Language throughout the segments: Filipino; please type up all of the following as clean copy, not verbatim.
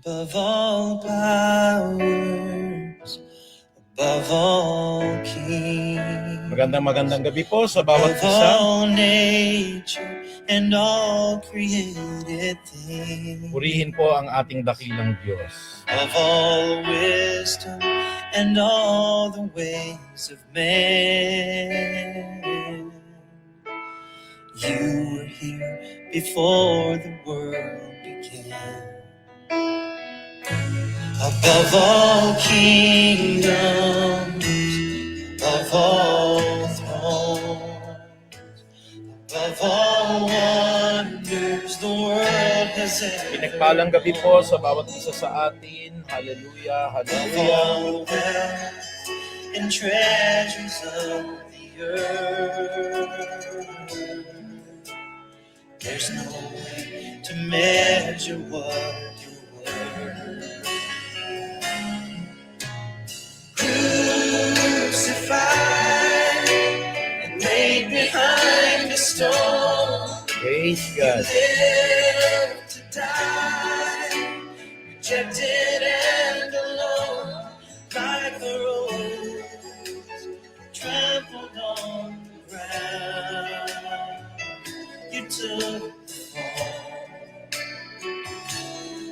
above all powers, above all kings, Magandang gabi po sa bawat above isa. all nature and all created things, Purihin po ang ating dakilang Diyos. of all wisdom and all the ways of man. You were here before the world began. Above all kingdoms, above all thrones, above all wonders the world has ever. Pinagpalang gabi po sa bawat isa sa atin. Hallelujah, Above hallelujah. all wealth and treasures of the earth, there's no way to measure what you're worth. Crucified and laid behind a stone, Praise God. lived to die, rejected and alone, like the rose trampled on the ground. You took the fall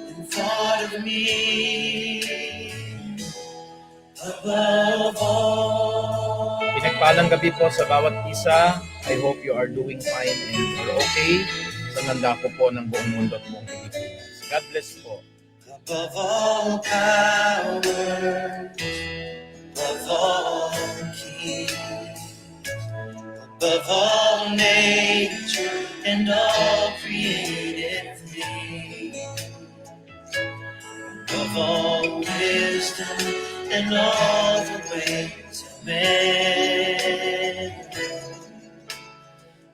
and thought of me above all. Pinagpalang gabi po sa bawat isa. I hope you are doing fine and are okay sa nandako po ng buong mundo at buong Pilipinas. God bless po. Above all powers, above all kings, above all nature and all created things, above all wisdom and all the ways of man.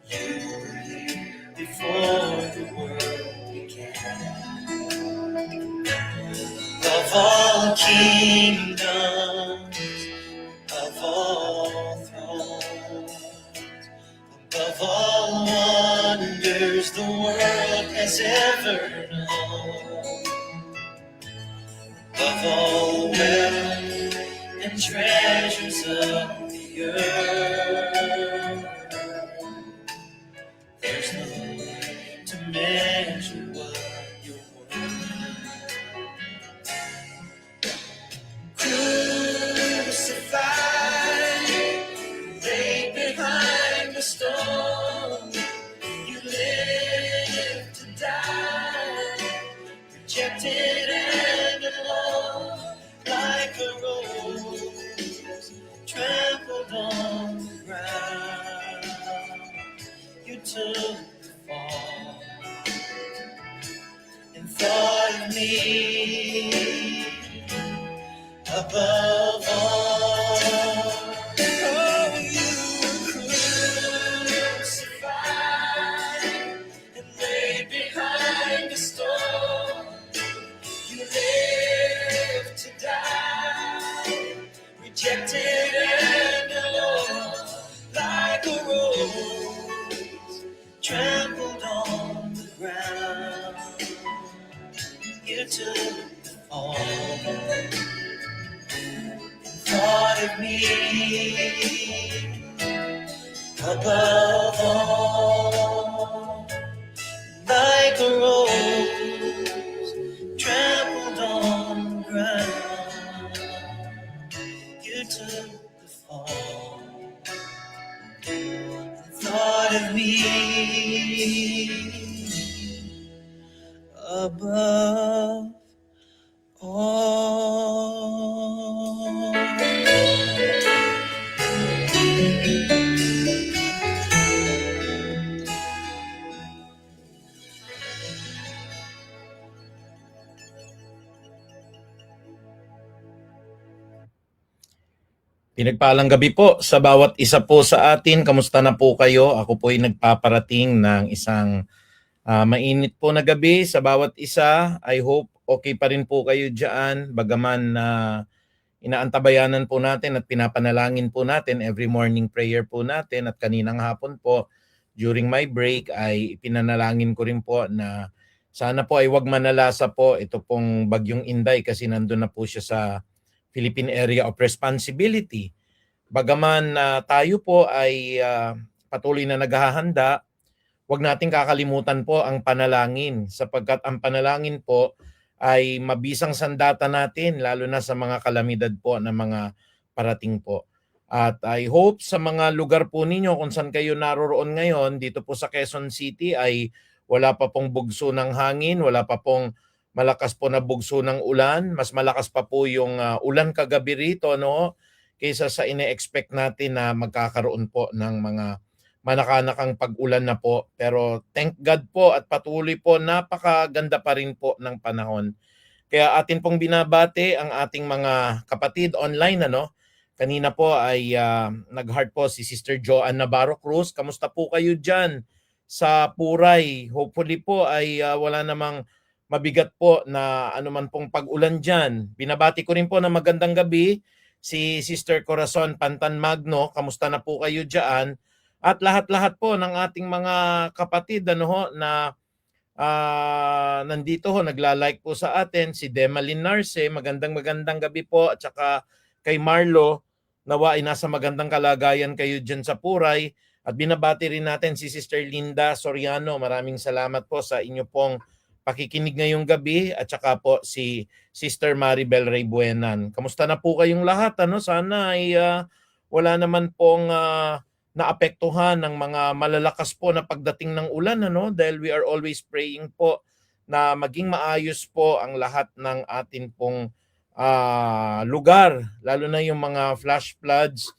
You were here before the world began. Of all kingdoms, of all thrones, above all wonders the world has ever known, above all wealth and treasures of the earth, there's no way to measure what you're worth. Crucified, laid behind the stone, you lived to die, rejected and alone, like a rose trampled on the ground. You took the fall and thought of me above all. Oh, you were crucified and laid behind a stone. You lived to die, rejected and alone, like a rose trampled on the ground. You took the fall, thought of me above all, like a rose trampled on the ground. You took the fall, thought of me above all. Pinagpalang gabi po sa bawat isa po sa atin. Kamusta na po kayo? Ako po ay nagpaparating ng isang mainit po na gabi sa bawat isa. I hope okay pa rin po kayo dyan. Bagaman na inaantabayanan po natin at pinapanalangin po natin every morning prayer po natin at kaninang hapon po during my break ay pinanalangin ko rin po na Sana po ay wag manalasa po ito pong bagyong Inday kasi nandun na po siya sa Philippine Area of Responsibility. Bagaman tayo po ay patuloy na naghahanda, wag nating kakalimutan po ang panalangin sapagkat ang panalangin po ay mabisang sandata natin lalo na sa mga kalamidad po na mga parating po. At I hope sa mga lugar po ninyo kung saan kayo naroroon ngayon, dito po sa Quezon City ay wala pa pong bugso ng hangin, wala pa pong malakas po na bugso ng ulan. Mas malakas pa po yung ulan kagabi rito, no? Kaysa sa ine-expect natin na magkakaroon po ng mga manakanakang pag-ulan na po. Pero thank God po at patuloy po, napakaganda pa rin po ng panahon. Kaya atin pong binabati ang ating mga kapatid online, ano? Kanina po ay nag-heart po si Sister Joanne Navarro Cruz. Kamusta po kayo dyan sa Puray? Hopefully po ay wala namang mabigat po na anuman pong pag-ulan dyan. Binabati ko rin po na magandang gabi si Sister Corazon Pantan Magno. Kamusta na po kayo dyan? At lahat-lahat po ng ating mga kapatid ano ho, na nandito ho, nagla-like po sa atin. Si Demalyn Narce, magandang gabi po. At saka kay Marlo, nawa ay nasa magandang kalagayan kayo dyan sa Puray. At binabati rin natin si Sister Linda Soriano. Maraming salamat po sa inyo pong pakikinig ngayong gabi. At saka po si Sister Maribel Raybuenan. Kamusta na po kayong lahat? Ano? Sana ay wala naman pong naapektuhan ng mga malalakas po na pagdating ng ulan, ano? Dahil we are always praying po na maging maayos po ang lahat ng atin pong lugar, lalo na yung mga flash floods,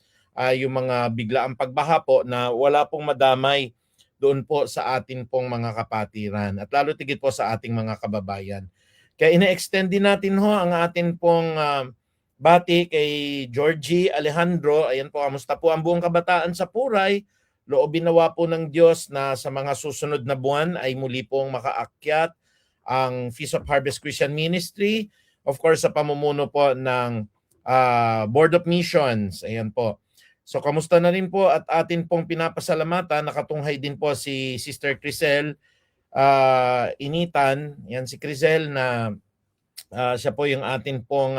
yung mga biglaang pagbaha po na wala pong madamay doon po sa atin pong mga kapatiran at lalo tigit po sa ating mga kababayan. Kaya ina-extend din natin ho ang atin pong bati kay Georgie Alejandro. Ayan po, kamusta po ang buong kabataan sa Puray? Loobin nawa po ng Diyos na sa mga susunod na buwan ay muli pong makaakyat ang Feast of Harvest Christian Ministry. Of course, sa pamumuno po ng Board of Missions. Ayan po. So, kamusta na rin po at atin pong pinapasalamatan. Nakatunghay din po si Sister Crisel Initan. Yan si Crisel na siya po yung atin pong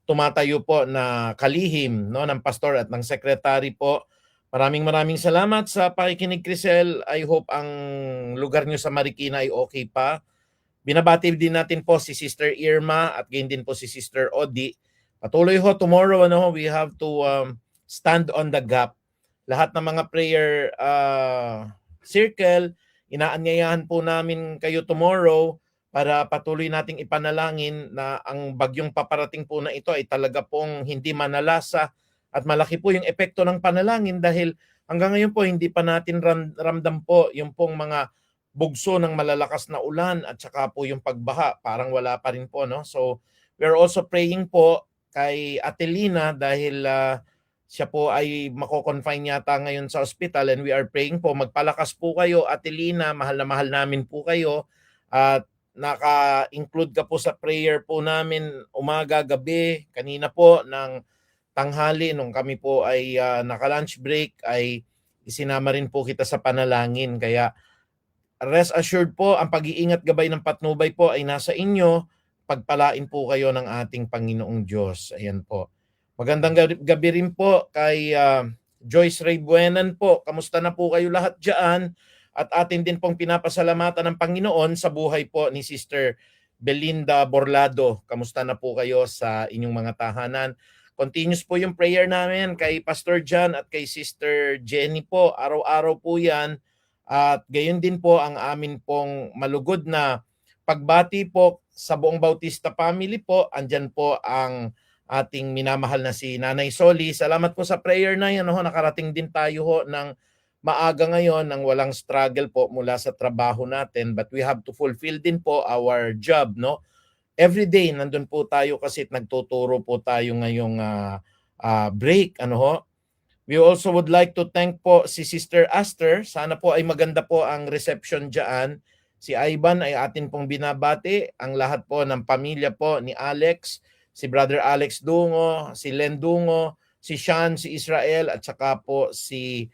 tumatayo po na kalihim, no, ng pastor at ng secretary po. Maraming salamat sa pakikinig, Crisel. I hope ang lugar nyo sa Marikina ay okay pa. Binabati din natin po si Sister Irma at gayon din po si Sister Odi. Patuloy ho tomorrow, ano, we have to stand on the gap. Lahat ng mga prayer circle, inaanyayahan po namin kayo tomorrow para patuloy nating ipanalangin na ang bagyong paparating po na ito ay talaga pong hindi manalasa at malaki po yung epekto ng panalangin dahil hanggang ngayon po hindi pa natin ramdam po yung pong mga bugso ng malalakas na ulan at saka po yung pagbaha, parang wala pa rin po, no? So we are also praying po kay Atelina dahil siya po ay mako-confine yata ngayon sa ospital and we are praying po, magpalakas po kayo Atelina, mahal na mahal namin po kayo at naka-include ka po sa prayer po namin umaga, gabi, kanina po ng tanghali nung kami po ay naka-lunch break ay isinama rin po kita sa panalangin. Kaya rest assured po, ang pag-iingat gabay ng patnubay po ay nasa inyo. Pagpalain po kayo ng ating Panginoong Diyos. Ayan po. Magandang gabi rin po kay Joyce Raybuenan po. Kamusta na po kayo lahat dyan? At atin din pong pinapasalamatan ng Panginoon sa buhay po ni Sister Belinda Borlado. Kamusta na po kayo sa inyong mga tahanan? Continuous po yung prayer namin kay Pastor John at kay Sister Jenny po. Araw-araw po yan. At gayon din po ang amin pong malugod na pagbati po sa buong Bautista family po. Andyan po ang ating minamahal na si Nanay Soli. Salamat po sa prayer na yan. Nakarating din tayo ho ng maaga ngayon ng walang struggle po mula sa trabaho natin. But we have to fulfill din po our job, no? Every day nandun po tayo kasi nagtuturo po tayo ngayong break, ano ho. We also would like to thank po si Sister Aster. Sana po ay maganda po ang reception dyan. Si Ivan ay atin pong binabati. Ang lahat po ng pamilya po ni Alex, si Brother Alex Dungo, si Len Dungo, si Sean, si Israel, at saka po si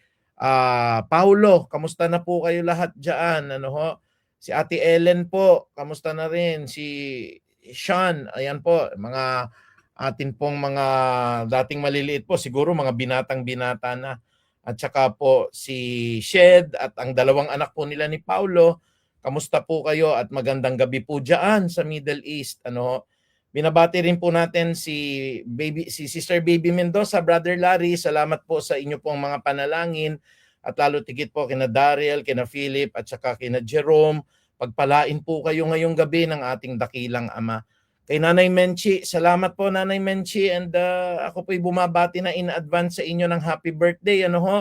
Paulo. Kamusta na po kayo lahat dyan? Ano ho? Si Ate Ellen po, kamusta na rin? Si Sean, ayan po, mga atin pong mga dating maliliit po, siguro mga binatang-binata na. At saka po si Shed at ang dalawang anak po nila ni Paulo. Kamusta po kayo at magandang gabi po diyan sa Middle East. Ano, binabati rin po natin si Sister Baby Mendoza, Brother Larry. Salamat po sa inyo pong mga panalangin at lalo tigit po kina Daryl, kina Philip at saka kina Jerome. Pagpalain po kayo ngayong gabi ng ating dakilang Ama. Kay Nanay Menchi, salamat po Nanay Menchi, and ako po'y bumabati na in advance sa inyo ng happy birthday, ano ho.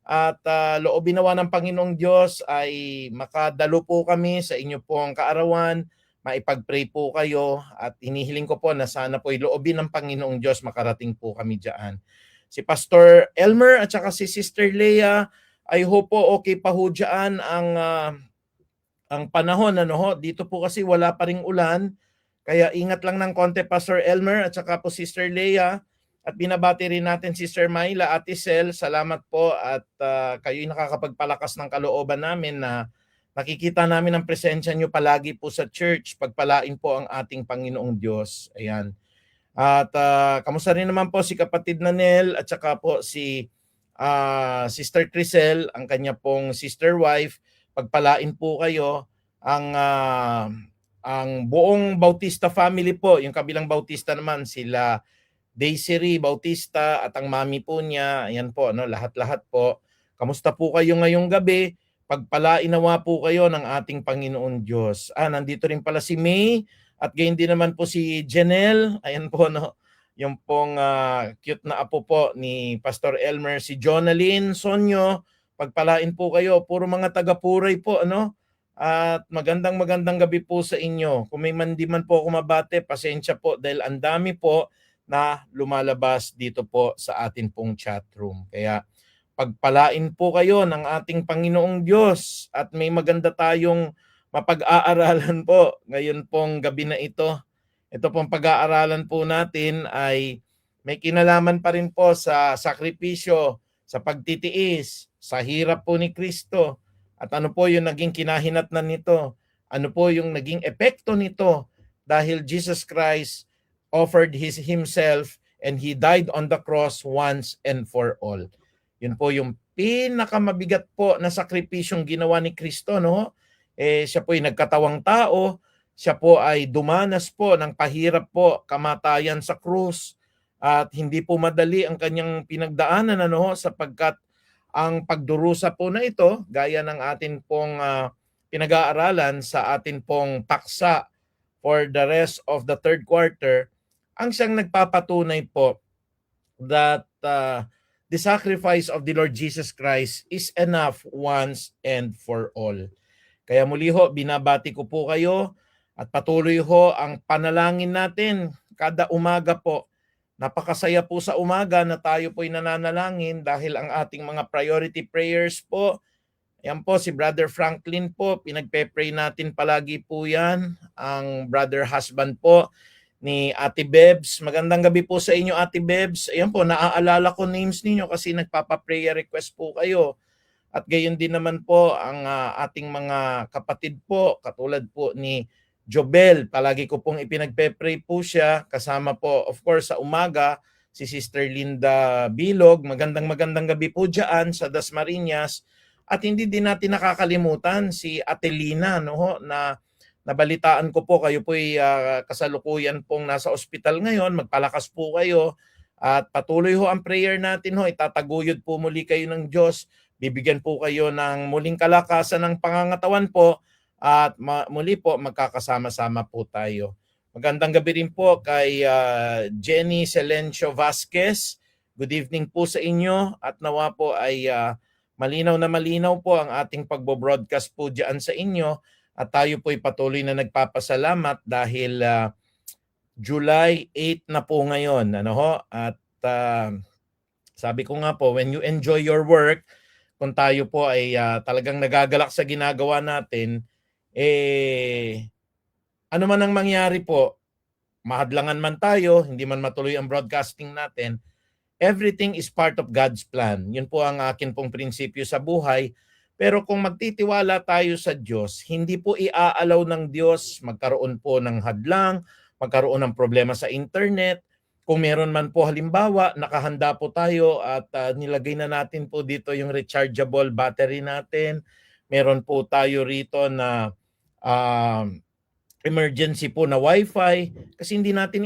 At loobin nawa ng Panginoong Diyos ay makadalo po kami sa inyo pong kaarawan, maipag-pray po kayo at hinihiling ko po na sana po'y loobin ng Panginoong Diyos makarating po kami diyan. Si Pastor Elmer at saka si Sister Leah, I hope po okay pa ho diyan ang panahon, ano ho. Dito po kasi wala pa ring ulan. Kaya ingat lang ng konti, Pastor Elmer at saka po Sister Leah. At binabati rin natin Sister Myla, Ate Sel. Salamat po at kayo'y nakakapagpalakas ng kalooban namin na nakikita namin ang presensya nyo palagi po sa church. Pagpalain po ang ating Panginoong Diyos. Ayan. At kamusta rin naman po si kapatid Nanel at saka po si Sister Crisel, ang kanya pong sister wife. Pagpalain po kayo ang buong Bautista family po, yung kabilang Bautista naman, sila Daisy Bautista at ang mami po niya, ayan po, no, lahat-lahat po. Kamusta po kayo ngayong gabi? Pagpalain nawa po kayo ng ating Panginoon Diyos. Nandito rin pala si May at gayon din naman po si Janelle, ayan po, no, yung pong cute na apo po ni Pastor Elmer, si Jonalyn Sonyo. Pagpalain po kayo, puro mga taga-Puray po, ano? At magandang gabi po sa inyo. Kung may mandi man po ako mabate, pasensya po dahil ang dami po na lumalabas dito po sa atin pong chat room. Kaya pagpalain po kayo ng ating Panginoong Diyos at may maganda tayong mapag-aaralan po ngayon pong gabi na ito. Ito pong pag-aaralan po natin ay may kinalaman pa rin po sa sakripisyo, sa pagtitiis, sa hirap po ni Kristo. At ano po yung naging kinahinatnan nito? Ano po yung naging epekto nito? Dahil Jesus Christ offered himself and he died on the cross once and for all. Yun po yung pinakamabigat po na sakripisyong ginawa ni Kristo, no? Siya po ay nagkatawang tao, siya po ay dumanas po ng pahirap po, kamatayan sa krus, at hindi po madali ang kanyang pinagdaanan, ano, sapagkat ang pagdurusa po na ito, gaya ng atin pong pinag-aaralan sa atin pong paksa for the rest of the third quarter, ang siyang nagpapatunay po that the sacrifice of the Lord Jesus Christ is enough once and for all. Kaya muli ho, binabati ko po kayo at patuloy ho ang panalangin natin kada umaga po. Napakasaya po sa umaga na tayo po'y nananalangin dahil ang ating mga priority prayers po, yan po si Brother Franklin po, pinagpe-pray natin palagi po yan. Ang brother husband po ni Ate Bebs. Magandang gabi po sa inyo, Ate Bebs. Ayan po, naaalala ko names ninyo kasi nagpapa-prayer request po kayo. At gayon din naman po ang ating mga kapatid po, katulad po ni Jobel, palagi ko pong ipinagpe-pray po siya. Kasama po, of course, sa umaga, si Sister Linda Bilog. Magandang gabi po dyan sa Dasmariñas. At hindi din natin nakakalimutan si Atelina, no, na nabalitaan ko po, kayo po'y kasalukuyan pong nasa ospital ngayon. Magpalakas po kayo. At patuloy ho ang prayer natin ho. Itataguyod po muli kayo ng Diyos. Bibigyan po kayo ng muling kalakasan ng pangangatawan po. At muli po, magkakasama-sama po tayo. Magandang gabi rin po kay Jenny Selencio Vasquez. Good evening po sa inyo at nawa po ay malinaw po ang ating pagbo-broadcast po dyan sa inyo. At tayo po ay patuloy na nagpapasalamat dahil July 8 na po ngayon. Ano ho? At sabi ko nga po, when you enjoy your work, kung tayo po ay talagang nagagalak sa ginagawa natin, ano man ang mangyari po, mahadlangan man tayo, hindi man matuloy ang broadcasting natin, everything is part of God's plan. Yun po ang akin pong prinsipyo sa buhay. Pero kung magtitiwala tayo sa Diyos, hindi po iaalaw ng Diyos magkaroon po ng hadlang, magkaroon ng problema sa internet. Kung meron man po halimbawa, nakahanda po tayo at nilagay na natin po dito yung rechargeable battery natin. Meron po tayo rito na emergency po na wifi kasi hindi natin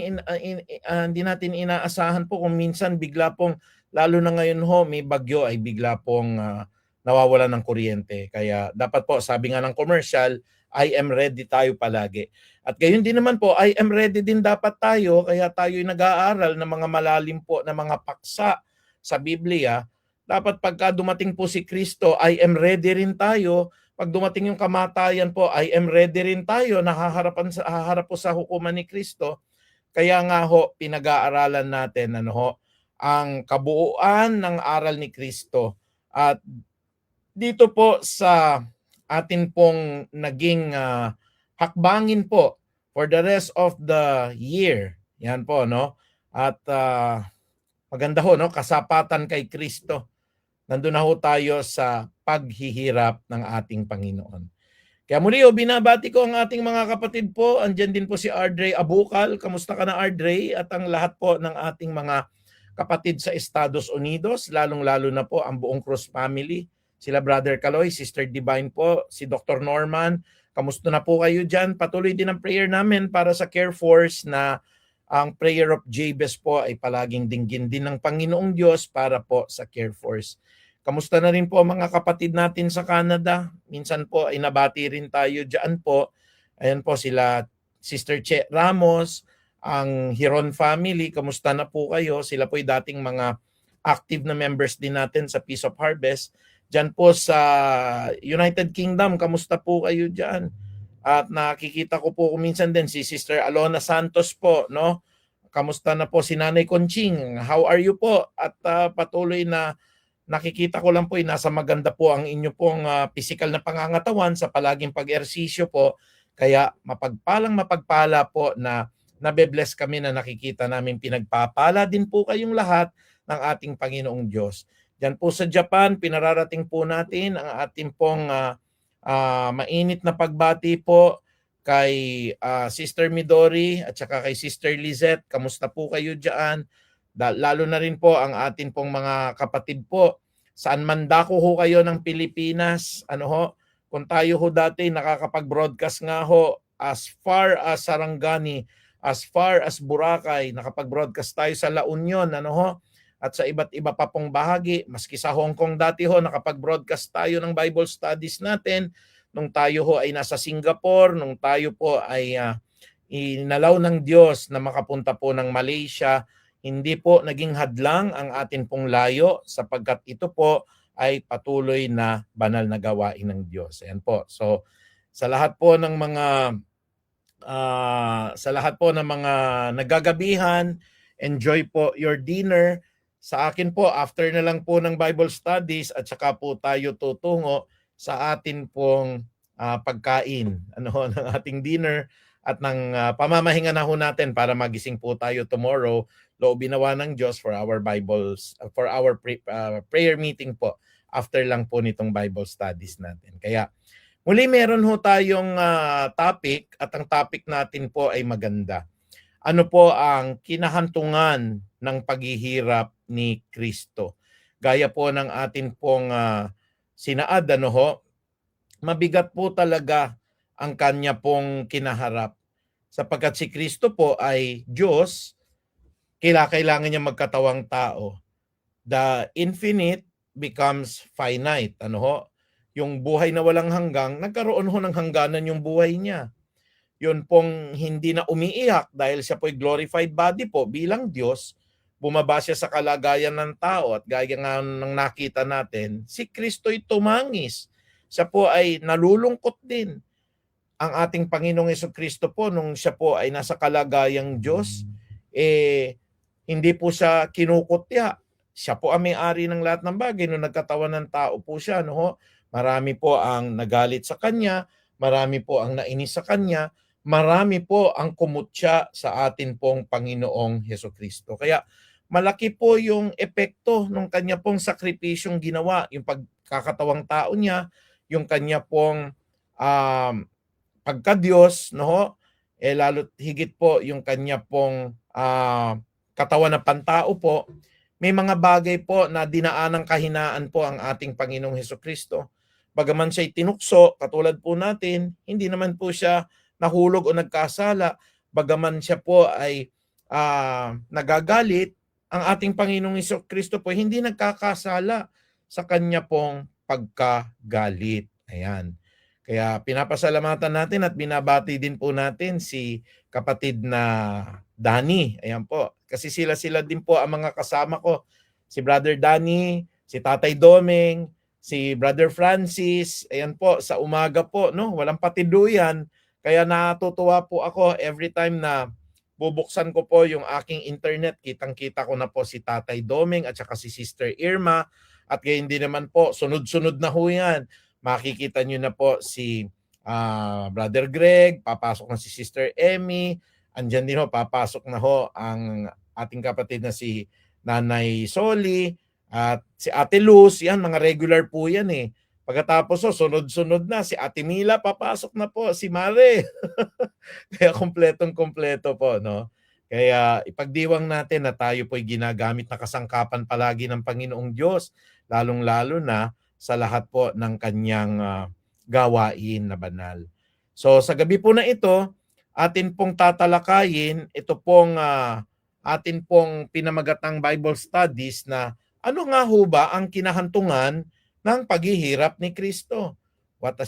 inaasahan po kung minsan bigla pong, lalo na ngayon ho may bagyo, ay bigla pong nawawalan ng kuryente. Kaya dapat po, sabi nga ng commercial, I am ready tayo palagi. At gayon din naman po, I am ready din dapat tayo, kaya tayo nag-aaral ng mga malalim po na mga paksa sa Biblia. Dapat pagka dumating po si Kristo, I am ready rin tayo. Pag dumating yung kamatayan po, I am ready rin tayo, haharap po sa hukuman ni Kristo. Kaya nga ho, pinag-aaralan natin ang kabuuan ng aral ni Kristo. At dito po sa atin pong naging hakbangin po for the rest of the year. Yan po, no? At maganda ho, no? Kasapatan kay Kristo. Nandun na ho tayo sa paghihirap ng ating Panginoon. Kaya muli binabati ko ang ating mga kapatid po. Andyan din po si Ardre Abukal. Kamusta ka na, Ardre? At ang lahat po ng ating mga kapatid sa Estados Unidos, lalong-lalo na po ang buong Cruz family. Sila Brother Caloy, Sister Divine po, si Dr. Norman. Kamusta na po kayo dyan? Patuloy din ang prayer namin para sa Care Force na ang prayer of Jabez po ay palaging dinggin din ng Panginoong Diyos para po sa Care Force. Kamusta na rin po mga kapatid natin sa Canada? Minsan po ay nabati rin tayo dyan po. Ayan po sila Sister Che Ramos, ang Hiron family. Kamusta na po kayo? Sila po ay dating mga active na members din natin sa Peace of Harvest. Dyan po sa United Kingdom, kamusta po kayo dyan? At nakikita ko po minsan din si Sister Alona Santos po, no? Kamusta na po si Nanay Conching? How are you po? At patuloy na nakikita ko lang po nasa maganda po ang inyo pong physical na pangangatawan sa palaging pag-ersisyo po. Kaya mapagpala po na nabe-bless kami na nakikita namin pinagpapala din po kayong lahat ng ating Panginoong Diyos. Diyan po sa Japan, pinararating po natin ang ating pong mainit na pagbati po kay Sister Midori at saka kay Sister Lizette. Kamusta po kayo dyan? Lalo na rin po ang atin pong mga kapatid po. Saan man dako ho kayo ng Pilipinas, kung tayo ho dati nakakapag-broadcast nga ho as far as Sarangani, as far as Boracay, nakapag-broadcast tayo sa La Union, at sa iba't iba pa pong bahagi, maski sa Hong Kong dati ho, nakapag-broadcast tayo ng Bible studies natin, nung tayo ho ay nasa Singapore, nung tayo po ay inalaw ng Diyos na makapunta po ng Malaysia. Hindi po naging hadlang ang atin pong layo sapagkat ito po ay patuloy na banal na gawain ng Diyos. Ayan po. So sa lahat po ng mga nagagabihan, enjoy po your dinner. Sa akin po, after na lang po ng Bible studies at saka po tayo tutungo sa atin pong pagkain ng ating dinner at ng pamamahinga na ho natin para magising po tayo tomorrow. Loobin nawa ng Diyos for our Bibles, for our prayer meeting po after lang po nitong Bible studies natin. Kaya muli meron ho tayong topic at ang topic natin po ay maganda. Ano po ang kinahantungan ng paghihirap ni Kristo? Gaya po ng atin pong sinaad, mabigat po talaga ang kanya pong kinaharap. Sapagkat si Kristo po ay Diyos, kailangan niya magkatawang tao. The infinite becomes finite. Yung buhay na walang hanggang, nagkaroon ho ng hangganan yung buhay niya. Yun pong hindi na umiiyak dahil siya po'y glorified body po bilang Diyos, bumaba siya sa kalagayan ng tao at gaya nga ng nakita natin, si Kristo'y tumangis. Siya po ay nalulungkot din. Ang ating Panginoong Jesucristo po, nung siya po ay nasa kalagayang Diyos, hindi po siya kinukutya. Siya po ang may-ari ng lahat ng bagay. Nung nagkatawan ng tao po siya, marami po ang nagalit sa kanya, marami po ang nainis sa kanya, marami po ang kumutya sa atin pong Panginoong Jesucristo. Kaya malaki po yung epekto ng kanya pong sakripisyong ginawa, yung pagkakatawang tao niya, yung kanya pong um, pagka-Diyos, no ho, lalo't higit po yung kanya pong katawan na pantao po, may mga bagay po na dinaanang kahinaan po ang ating Panginoong Hesukristo. Bagaman siya'y tinukso, katulad po natin, hindi naman po siya nahulog o nagkasala. Bagaman siya po ay nagagalit, ang ating Panginoong Hesukristo po hindi nagkakasala sa kanya pong pagkagalit. Ayan. Kaya pinapasalamatan natin at binabati din po natin si kapatid na Danny. Ayan po. Kasi sila din po ang mga kasama ko. Si Brother Danny, si Tatay Domeng, si Brother Francis. Ayan po, sa umaga po, no? Walang patiduyan. Kaya natutuwa po ako every time na bubuksan ko po yung aking internet. Kitang-kita ko na po si Tatay Domeng at saka si Sister Irma. At gayon din naman po, sunod-sunod na ho yan. Makikita nyo na po si Brother Greg, papasok na si Sister Emmy, andyan din ho, papasok na ho ang ating kapatid na si Nanay Soli, at si Ate Luz, yan, mga regular po yan eh. Pagkatapos ho, sunod-sunod na, si Ate Mila, papasok na po, si Mare. Kaya kompletong-kompleto po, no? Kaya ipagdiwang natin na tayo po'y ginagamit na kasangkapan palagi ng Panginoong Diyos, lalong-lalo na sa lahat po ng kanyang gawain na banal. So sa gabi po na ito, atin pong tatalakayin ito pong atin pong pinamagatang Bible studies na ano nga ho ba ang kinahantungan ng paghihirap ni Kristo? What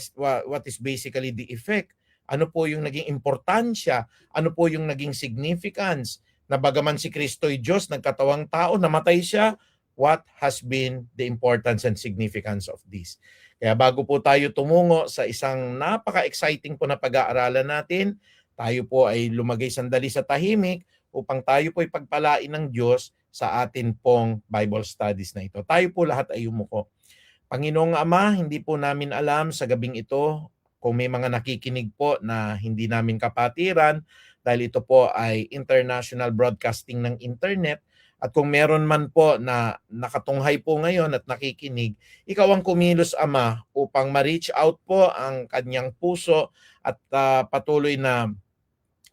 is basically the effect? Ano po yung naging importansya? Ano po yung naging significance? Na bagaman si Kristo'y Diyos, nagkatawang tao, namatay siya, what has been the importance and significance of this? Kaya bago po tayo tumungo sa isang napaka-exciting po na pag-aaralan natin, tayo po ay lumagay sandali sa tahimik upang tayo po ay pagpalain ng Diyos sa atin pong Bible studies na ito. Tayo po lahat ay umuko. Panginoong Ama, hindi po namin alam sa gabing ito kung may mga nakikinig po na hindi namin kapatiran dahil ito po ay international broadcasting ng internet. At kung meron man po na nakatunghay po ngayon at nakikinig, ikaw ang kumilos, Ama, upang ma-reach out po ang kanyang puso at patuloy na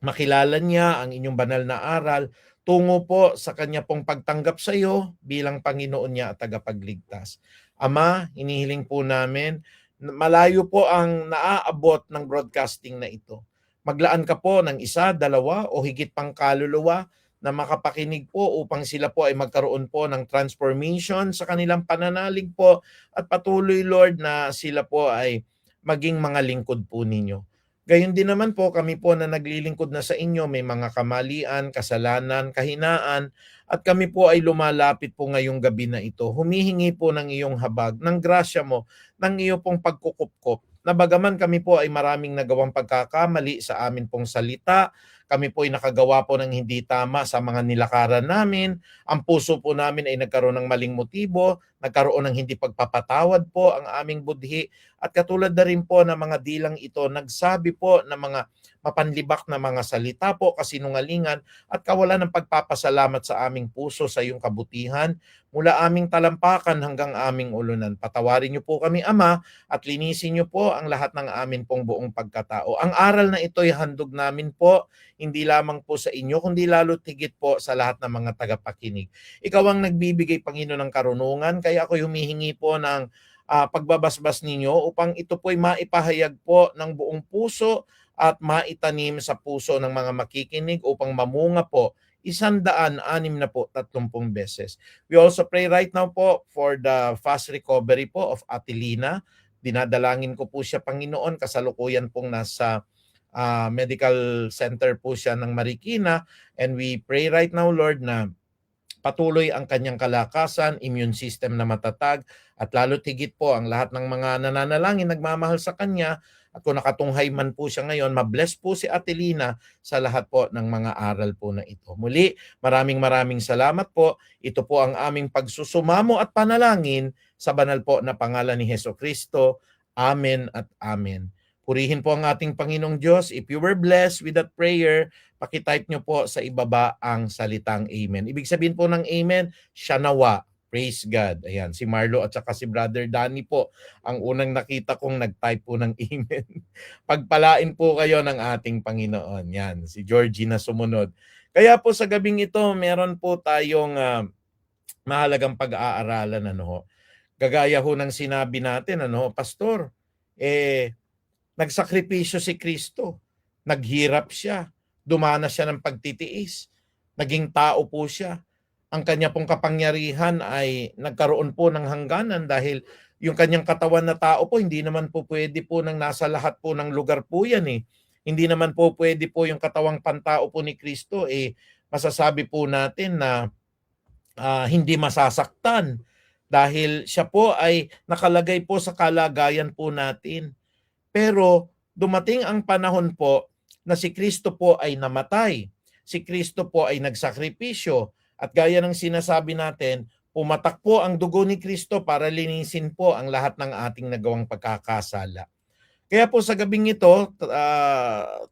makilala niya ang inyong banal na aral tungo po sa kanya pong pagtanggap sa iyo bilang Panginoon niya at tagapagligtas. Ama, hinihiling po namin, malayo po ang naaabot ng broadcasting na ito. Maglaan ka po ng isa, dalawa o higit pang kaluluwa na makapakinig po upang sila po ay magkaroon po ng transformation sa kanilang pananalig po at patuloy, Lord, na sila po ay maging mga lingkod po ninyo. Gayon din naman po kami po na naglilingkod na sa inyo, may mga kamalian, kasalanan, kahinaan, at kami po ay lumalapit po ngayong gabi na ito. Humihingi po ng iyong habag, ng grasya mo, ng iyong pong pagkukupkop, na bagaman kami po ay maraming nagawang pagkakamali sa amin pong salita, kami po ay nakagawa po ng hindi tama sa mga nilakaran namin, ang puso po namin ay nagkaroon ng maling motibo, nagkaroon ng hindi pagpapatawad po ang aming budhi, at katulad na rin po ng mga dilang ito, nagsabi po ng mga mapanlibak na mga salita po, kasinungalingan, at kawalan ng pagpapasalamat sa aming puso sa iyong kabutihan, mula aming talampakan hanggang aming ulunan. Patawarin niyo po kami, Ama, at linisin niyo po ang lahat ng amin pong buong pagkatao. Ang aral na ito ay handog namin po, hindi lamang po sa inyo, kundi lalo tigit po sa lahat ng mga tagapakinig. Ikaw ang nagbibigay, Panginoon, ng karunungan, kaya ako humihingi po ng pagbabasbas ninyo upang ito po'y maipahayag po ng buong puso at maitanim sa puso ng mga makikinig upang mamunga po 163 beses. We also pray right now po for the fast recovery po of Atilina. Dinadalangin ko po siya, Panginoon, kasalukuyan pong nasa medical center po siya ng Marikina, and we pray right now, Lord, na patuloy ang kanyang kalakasan, immune system na matatag, at lalo tigit po ang lahat ng mga nananalangin, nagmamahal sa kanya, at kung nakatunghay man po siya ngayon, mabless po si Atilina sa lahat po ng mga aral po na ito. Muli, maraming salamat po. Ito po ang aming pagsusumamo at panalangin sa banal po na pangalan ni Hesukristo. Amen at amen. Purihin po ang ating Panginoong Diyos. If you were blessed with that prayer, pakitype nyo po sa ibaba ang salitang Amen. Ibig sabihin po ng Amen, siya nawa. Praise God. Ayan, si Marlo at saka si Brother Danny po ang unang nakita kong nag-type po ng amen. Pagpalain po kayo ng ating Panginoon. Yan, si Georgie na sumunod. Kaya po sa gabing ito, meron po tayong mahalagang pag-aaralan. Gagaya ho ng sinabi natin, Pastor, nagsakripisyo si Kristo. Naghirap siya. Dumanas siya ng pagtitiis. Naging tao po siya. Ang kanya pong kapangyarihan ay nagkaroon po ng hangganan dahil yung kanyang katawan na tao po, hindi naman po pwede po nang nasa lahat po ng lugar po yan eh. Hindi naman po pwede po yung katawang pantao po ni Kristo masasabi po natin na hindi masasaktan dahil siya po ay nakalagay po sa kalagayan po natin. Pero dumating ang panahon po na si Kristo po ay namatay. Si Kristo po ay nagsakripisyo. At gaya ng sinasabi natin, pumatak po ang dugo ni Kristo para linisin po ang lahat ng ating nagawang pagkakasala. Kaya po sa gabing ito,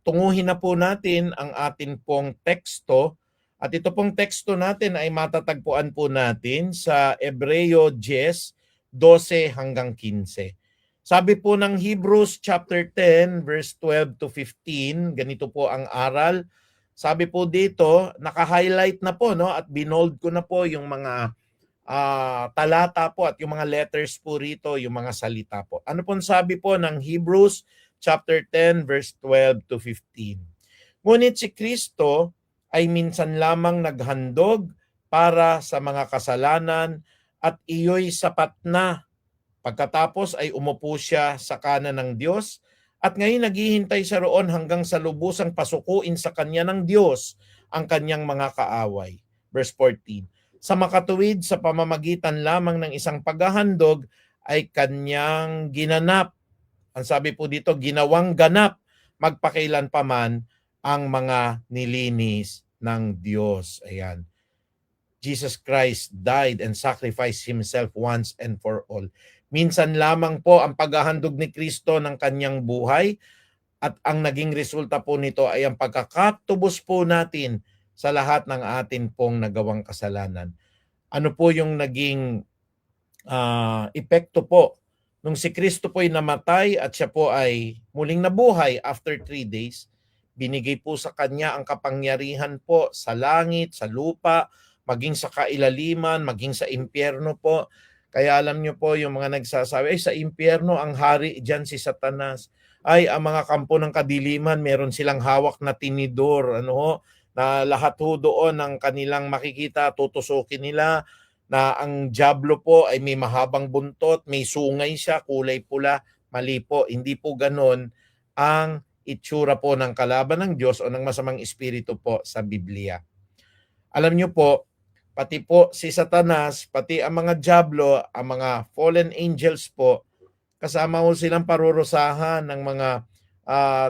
tunguhin na po natin ang atin pong teksto. At ito pong teksto natin ay matatagpuan po natin sa Hebreo 10, 12 hanggang 15. Sabi po ng Hebrews chapter 10 verse 12 to 15, ganito po ang aral. Sabi po dito, naka-highlight na po at binold ko na po yung mga talata po at yung mga letters po rito, yung mga salita po. Ano pong sabi po ng Hebrews chapter 10 verse 12 to 15? Ngunit si Kristo ay minsan lamang naghandog para sa mga kasalanan at iyo'y sapat na. Pagkatapos ay umupo siya sa kanan ng Diyos at ngayon naghihintay siya roon hanggang sa lubusang pasukuin sa kanya ng Diyos ang kanyang mga kaaway. Verse 14. Sa makatuwid sa pamamagitan lamang ng isang paghahandog ay kanyang ginanap. Ang sabi po dito, ginawang ganap magpakailan pa man ang mga nilinis ng Diyos. Ayan. Jesus Christ died and sacrificed Himself once and for all. Minsan lamang po ang paghahandog ni Kristo ng kanyang buhay at ang naging resulta po nito ay ang pagkakatubos po natin sa lahat ng atin pong nagawang kasalanan. Ano po yung naging epekto po nung si Kristo po ay namatay at siya po ay muling nabuhay after 3 days? Binigay po sa kanya ang kapangyarihan po sa langit, sa lupa, maging sa kailaliman, maging sa impyerno po. Kaya alam nyo po yung mga nagsasabi, ay sa impyerno ang hari dyan si Satanas. Ay ang mga kampo ng kadiliman, meron silang hawak na tinidor, na lahat ho doon ng kanilang makikita, tutusukin nila, na ang diablo po ay may mahabang buntot, may sungay siya, kulay pula. Mali po, hindi po ganon ang itsura po ng kalaban ng Diyos o ng masamang espiritu po sa Biblia. Alam nyo po, pati po si Satanas, pati ang mga diablo, ang mga fallen angels po, kasama ho silang parurusahan ng mga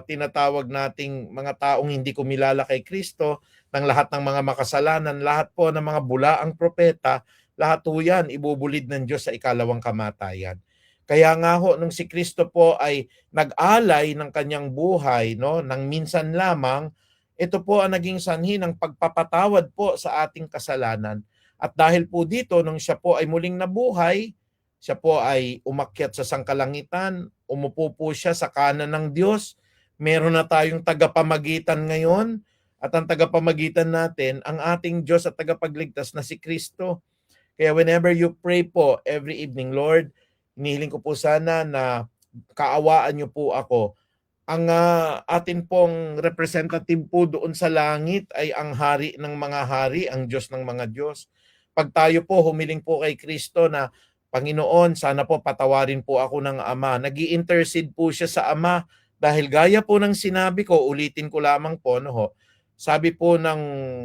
tinatawag nating mga taong hindi kumilala kay Kristo, ng lahat ng mga makasalanan, lahat po ng mga bulaang propeta, lahat po yan ibubulid ng Diyos sa ikalawang kamatayan. Kaya nga ho, nung si Kristo po ay nag-alay ng kanyang buhay, nang minsan lamang, ito po ang naging sanhi ng pagpapatawad po sa ating kasalanan. At dahil po dito, nung siya po ay muling nabuhay, siya po ay umakyat sa sangkalangitan, umupo po siya sa kanan ng Diyos. Meron na tayong tagapamagitan ngayon, at ang tagapamagitan natin, ang ating Diyos at tagapagligtas na si Kristo. Kaya whenever you pray po every evening, Lord, hinihiling ko po sana na kaawaan niyo po ako. Ang atin pong representative po doon sa langit ay ang hari ng mga hari, ang Diyos ng mga Diyos. Pag tayo po humiling po kay Kristo na, Panginoon, sana po patawarin po ako ng Ama. Nag-i-intercede po siya sa Ama dahil gaya po ng sinabi ko, ulitin ko lamang po, sabi po ng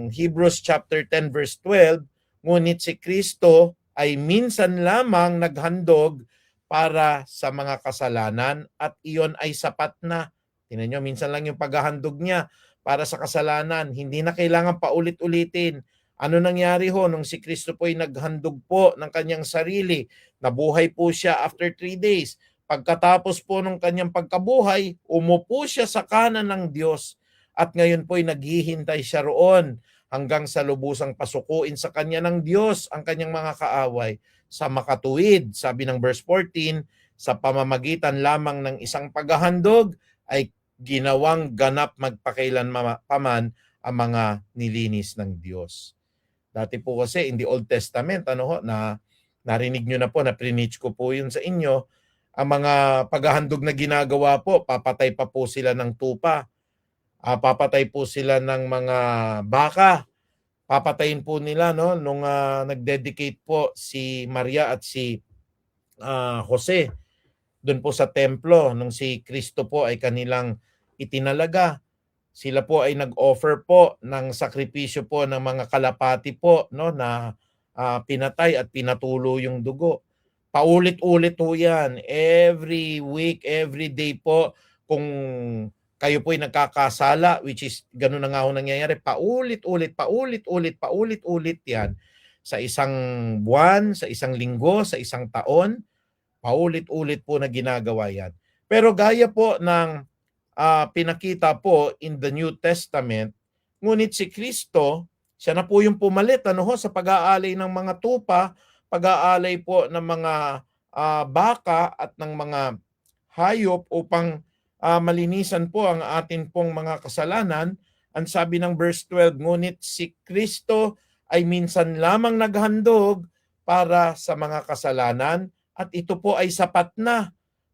Hebrews chapter 10 verse 12, ngunit si Kristo ay minsan lamang naghandog para sa mga kasalanan at iyon ay sapat na. Tingnan nyo, minsan lang yung paghahandog niya para sa kasalanan. Hindi na kailangan paulit-ulitin. Ano nangyari ho nung si Kristo po ay naghandog po ng kanyang sarili? Nabuhay po siya after 3 days. Pagkatapos po ng kanyang pagkabuhay, umupo siya sa kanan ng Diyos. At ngayon po ay naghihintay siya roon hanggang sa lubusang pasukuin sa kanya ng Diyos ang kanyang mga kaaway sa makatuwid. Sabi ng verse 14, sa pamamagitan lamang ng isang paghahandog ay ginawang ganap magpakailanpaman ang mga nilinis ng Diyos. Dati po kasi in the Old Testament, na narinig nyo na po, na preach ko po yun sa inyo, ang mga paghahandog na ginagawa po, papatay pa po sila ng tupa, papatay po sila ng mga baka, papatayin po nila nung nagdedicate po si Maria at si Jose doon po sa templo nung si Kristo po ay kanilang itinalaga. Sila po ay nag-offer po ng sakripisyo po ng mga kalapati po na pinatay at pinatulo yung dugo. Paulit-ulit po yan. Every week, every day po, kung kayo po ay nagkakasala, which is ganun na nga ho nangyayari, paulit-ulit yan sa isang buwan, sa isang linggo, sa isang taon, paulit-ulit po na ginagawa yan. Pero gaya po ng pinakita po in the New Testament, ngunit si Kristo, siya na po yung pumalit sa pag-aalay ng mga tupa, pag-aalay po ng mga baka at ng mga hayop upang malinisan po ang atin pong mga kasalanan. Ang sabi ng verse 12, ngunit si Kristo ay minsan lamang naghandog para sa mga kasalanan at ito po ay sapat na.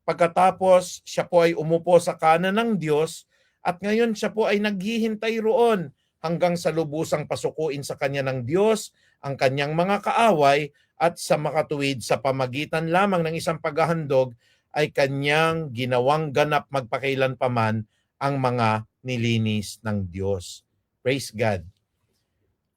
Pagkatapos siya po ay umupo sa kanan ng Diyos at ngayon siya po ay naghihintay roon hanggang sa lubusang pasukuin sa kanya ng Diyos ang kanyang mga kaaway at sa makatuwid sa pamagitan lamang ng isang paghahandog ay kanyang ginawang ganap magpakailanpaman ang mga nilinis ng Diyos. Praise God.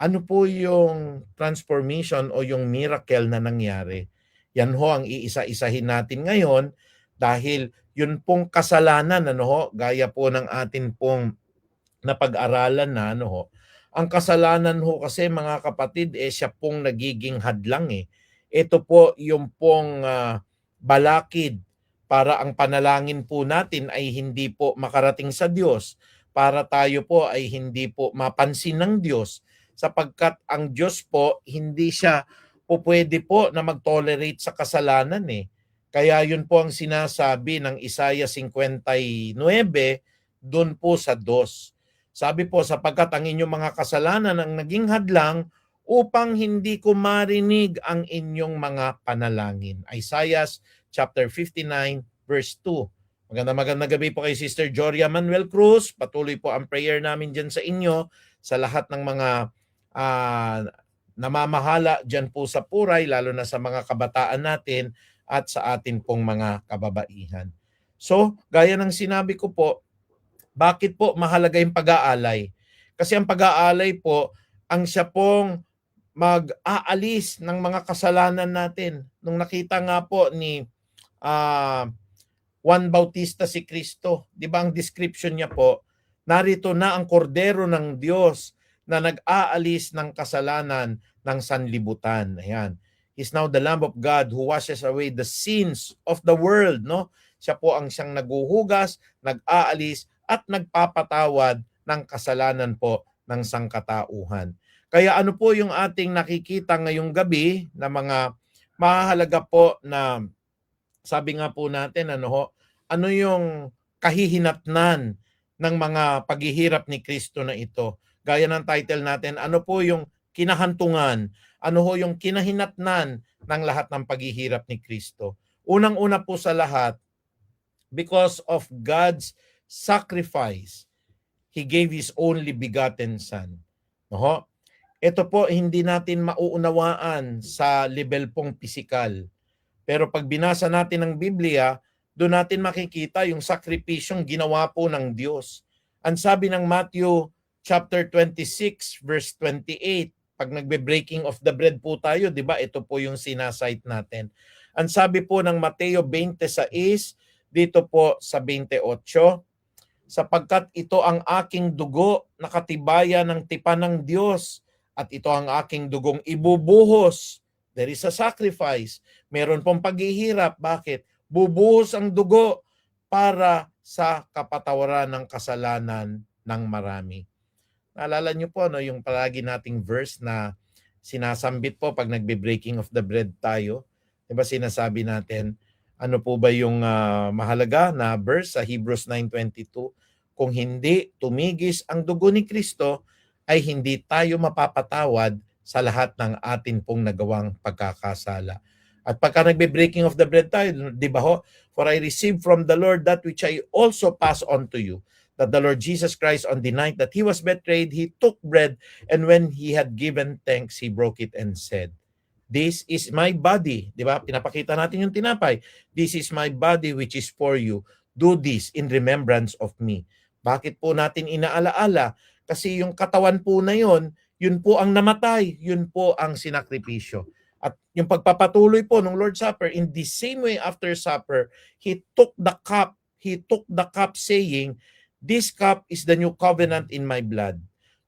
Ano po yung transformation o yung miracle na nangyari? Yan ho ang iisa-isahin natin ngayon dahil yun pong kasalanan, gaya po ng atin pong napag-aralan na, ang kasalanan ho kasi mga kapatid, siya pong nagiging hadlang eh. Ito po yung pong balakid para ang panalangin po natin ay hindi po makarating sa Diyos, para tayo po ay hindi po mapansin ng Diyos, sapagkat ang Diyos po, hindi siya po pwede po na mag-tolerate sa kasalanan eh. Kaya yun po ang sinasabi ng Isaiah 59, doon po sa 2. Sabi po, sapagkat ang inyong mga kasalanan ang naging hadlang upang hindi ko marinig ang inyong mga panalangin. Isaiah chapter 59, verse 2. Magandang gabi po kay Sister Joria Manuel Cruz. Patuloy po ang prayer namin dyan sa inyo, sa lahat ng mga namamahala dyan po sa Puray, lalo na sa mga kabataan natin at sa atin pong mga kababaihan. So, gaya ng sinabi ko po, bakit po mahalaga yung pag-aalay? Kasi ang pag-aalay po, ang siya pong mag-aalis ng mga kasalanan natin. Nung nakita nga po ni Juan Bautista si Kristo, di ba ang description niya po, narito na ang kordero ng Diyos na nag-aalis ng kasalanan ng sanlibutan. Ayan. He's now the Lamb of God who washes away the sins of the world. Siya po ang siyang naguhugas, nag-aalis, at nagpapatawad ng kasalanan po ng sangkatauhan. Kaya ano po yung ating nakikita ngayong gabi na mga mahalaga po na sabi nga po natin, ano yung kahihinatnan ng mga paghihirap ni Kristo na ito? Gaya ng title natin, ano po yung kinahantungan? Ano ho yung kinahinatnan ng lahat ng paghihirap ni Kristo? Unang-una po sa lahat, because of God's sacrifice, He gave His only begotten Son. Ito po hindi natin mauunawaan sa level pong pisikal. Pero pag binasa natin ang Biblia, doon natin makikita yung sakripisyong ginawa po ng Diyos. Ang sabi ng Matthew chapter 26 verse 28, pag nagbe-breaking of the bread po tayo, di ba? Ito po yung sinasite natin. Ang sabi po ng Mateo 26, dito po sa 28, sapagkat ito ang aking dugo na katibayan ng tipan ng Diyos, at ito ang aking dugong ibubuhos. There is a sacrifice. Meron pong paghihirap. Bakit? Bubuhos ang dugo para sa kapatawaran ng kasalanan ng marami. Naalala niyo po, no, yung palagi nating verse na sinasambit po pag nagbe-breaking of the bread tayo. Diba sinasabi natin, ano po ba yung mahalaga na verse sa Hebrews 9:22? Kung hindi tumigis ang dugo ni Kristo, ay hindi tayo mapapatawad sa lahat ng atin pong nagawang pagkakasala. At pagka nagbe-breaking of the bread tayo, di ba ho? For I received from the Lord that which I also pass on to you, that the Lord Jesus Christ, on the night that he was betrayed, he took bread, and when he had given thanks, he broke it and said, "This is my body." Di ba? Pinapakita natin yung tinapay. "This is my body which is for you. Do this in remembrance of me." Bakit po natin inaalaala? Kasi yung katawan po na yun po ang namatay, yun po ang sinakripisyo. At yung pagpapatuloy po ng Lord's Supper, in the same way after supper, he took the cup saying, "This cup is the new covenant in my blood.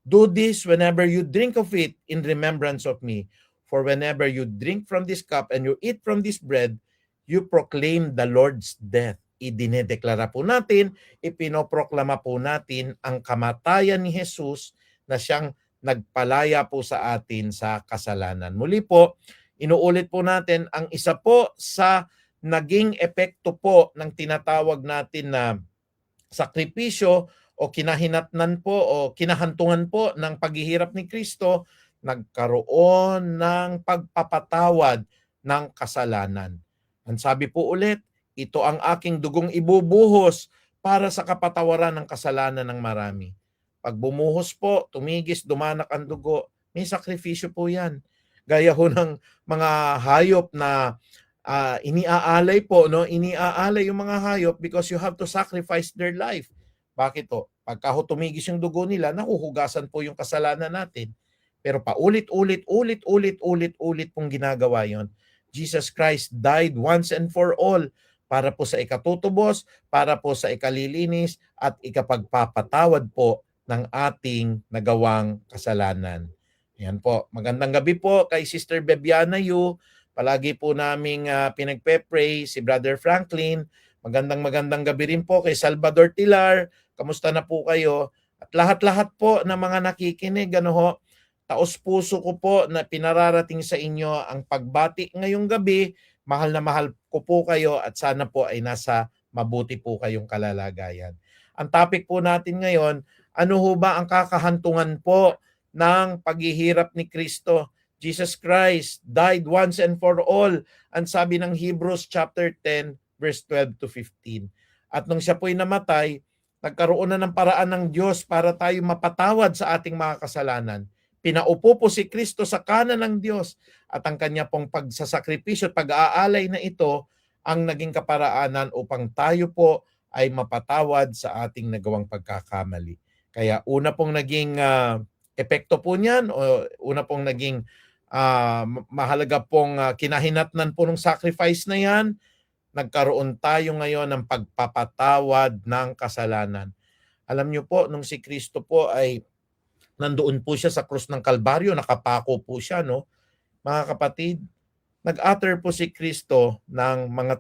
Do this whenever you drink of it in remembrance of me. For whenever you drink from this cup and you eat from this bread, you proclaim the Lord's death." Idinedeklara po natin, ipinoproklama po natin ang kamatayan ni Jesus na siyang nagpalaya po sa atin sa kasalanan. Muli po, inuulit po natin ang isa po sa naging epekto po ng tinatawag natin na sakripisyo o kinahinatnan po o kinahantungan po ng paghihirap ni Kristo, nagkaroon ng pagpapatawad ng kasalanan. Ang sabi po ulit, ito ang aking dugong ibubuhos para sa kapatawaran ng kasalanan ng marami. Pag bumuhos po, tumigis, dumanak ang dugo, may sakripisyo po yan. Gaya ho ng mga hayop na iniaalay po, no? Iniaalay yung mga hayop because you have to sacrifice their life. Bakit to? Pagka ho tumigis yung dugo nila, nahuhugasan po yung kasalanan natin. Pero paulit-ulit pong ginagawa yon. Jesus Christ died once and for all para po sa ikatutubos, para po sa ikalilinis at ikapagpapatawad po ng ating nagawang kasalanan. Yan po. Magandang gabi po kay Sister Bebiana Yu. Palagi po naming pinagpe-pray si Brother Franklin. Magandang gabi rin po kay Salvador Tilar. Kamusta na po kayo? At lahat-lahat po ng mga nakikinig, taos puso ko po na pinararating sa inyo ang pagbati ngayong gabi. Mahal na mahal ko po kayo at sana po ay nasa mabuti po kayong kalalagayan. Ang topic po natin ngayon, ano ho ba ang kakahantungan po ng paghihirap ni Kristo? Jesus Christ died once and for all. Ang sabi ng Hebrews chapter 10 verse 12 to 15. At nung siya po'y namatay, nagkaroon na ng paraan ng Diyos para tayo mapatawad sa ating mga kasalanan. Pinaupo po si Kristo sa kanan ng Diyos at ang kanya pong pagsasakripisyo at pag-aalay na ito ang naging kaparaanan upang tayo po ay mapatawad sa ating nagawang pagkakamali. Kaya una pong naging epekto po niyan o una pong naging mahalaga pong kinahinatnan po ng sacrifice na yan, nagkaroon tayo ngayon ng pagpapatawad ng kasalanan. Alam niyo po, nung si Kristo po ay nandoon po siya sa krus ng Kalbaryo, nakapako po siya, no? Mga kapatid, nag-utter po si Kristo ng mga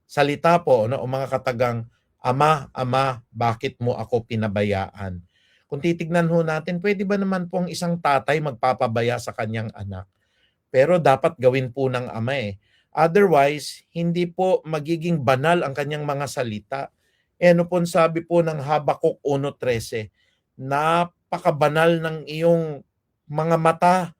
salita po, no? O mga katagang, "Ama, Ama, bakit mo ako pinabayaan?" Kung titignan ho natin, pwede ba naman po ang isang tatay magpapabaya sa kanyang anak? Pero dapat gawin po ng ama eh. Otherwise, hindi po magiging banal ang kanyang mga salita. Ano po sabi po ng Habakuk 1:13, napakabanal ng iyong mga mata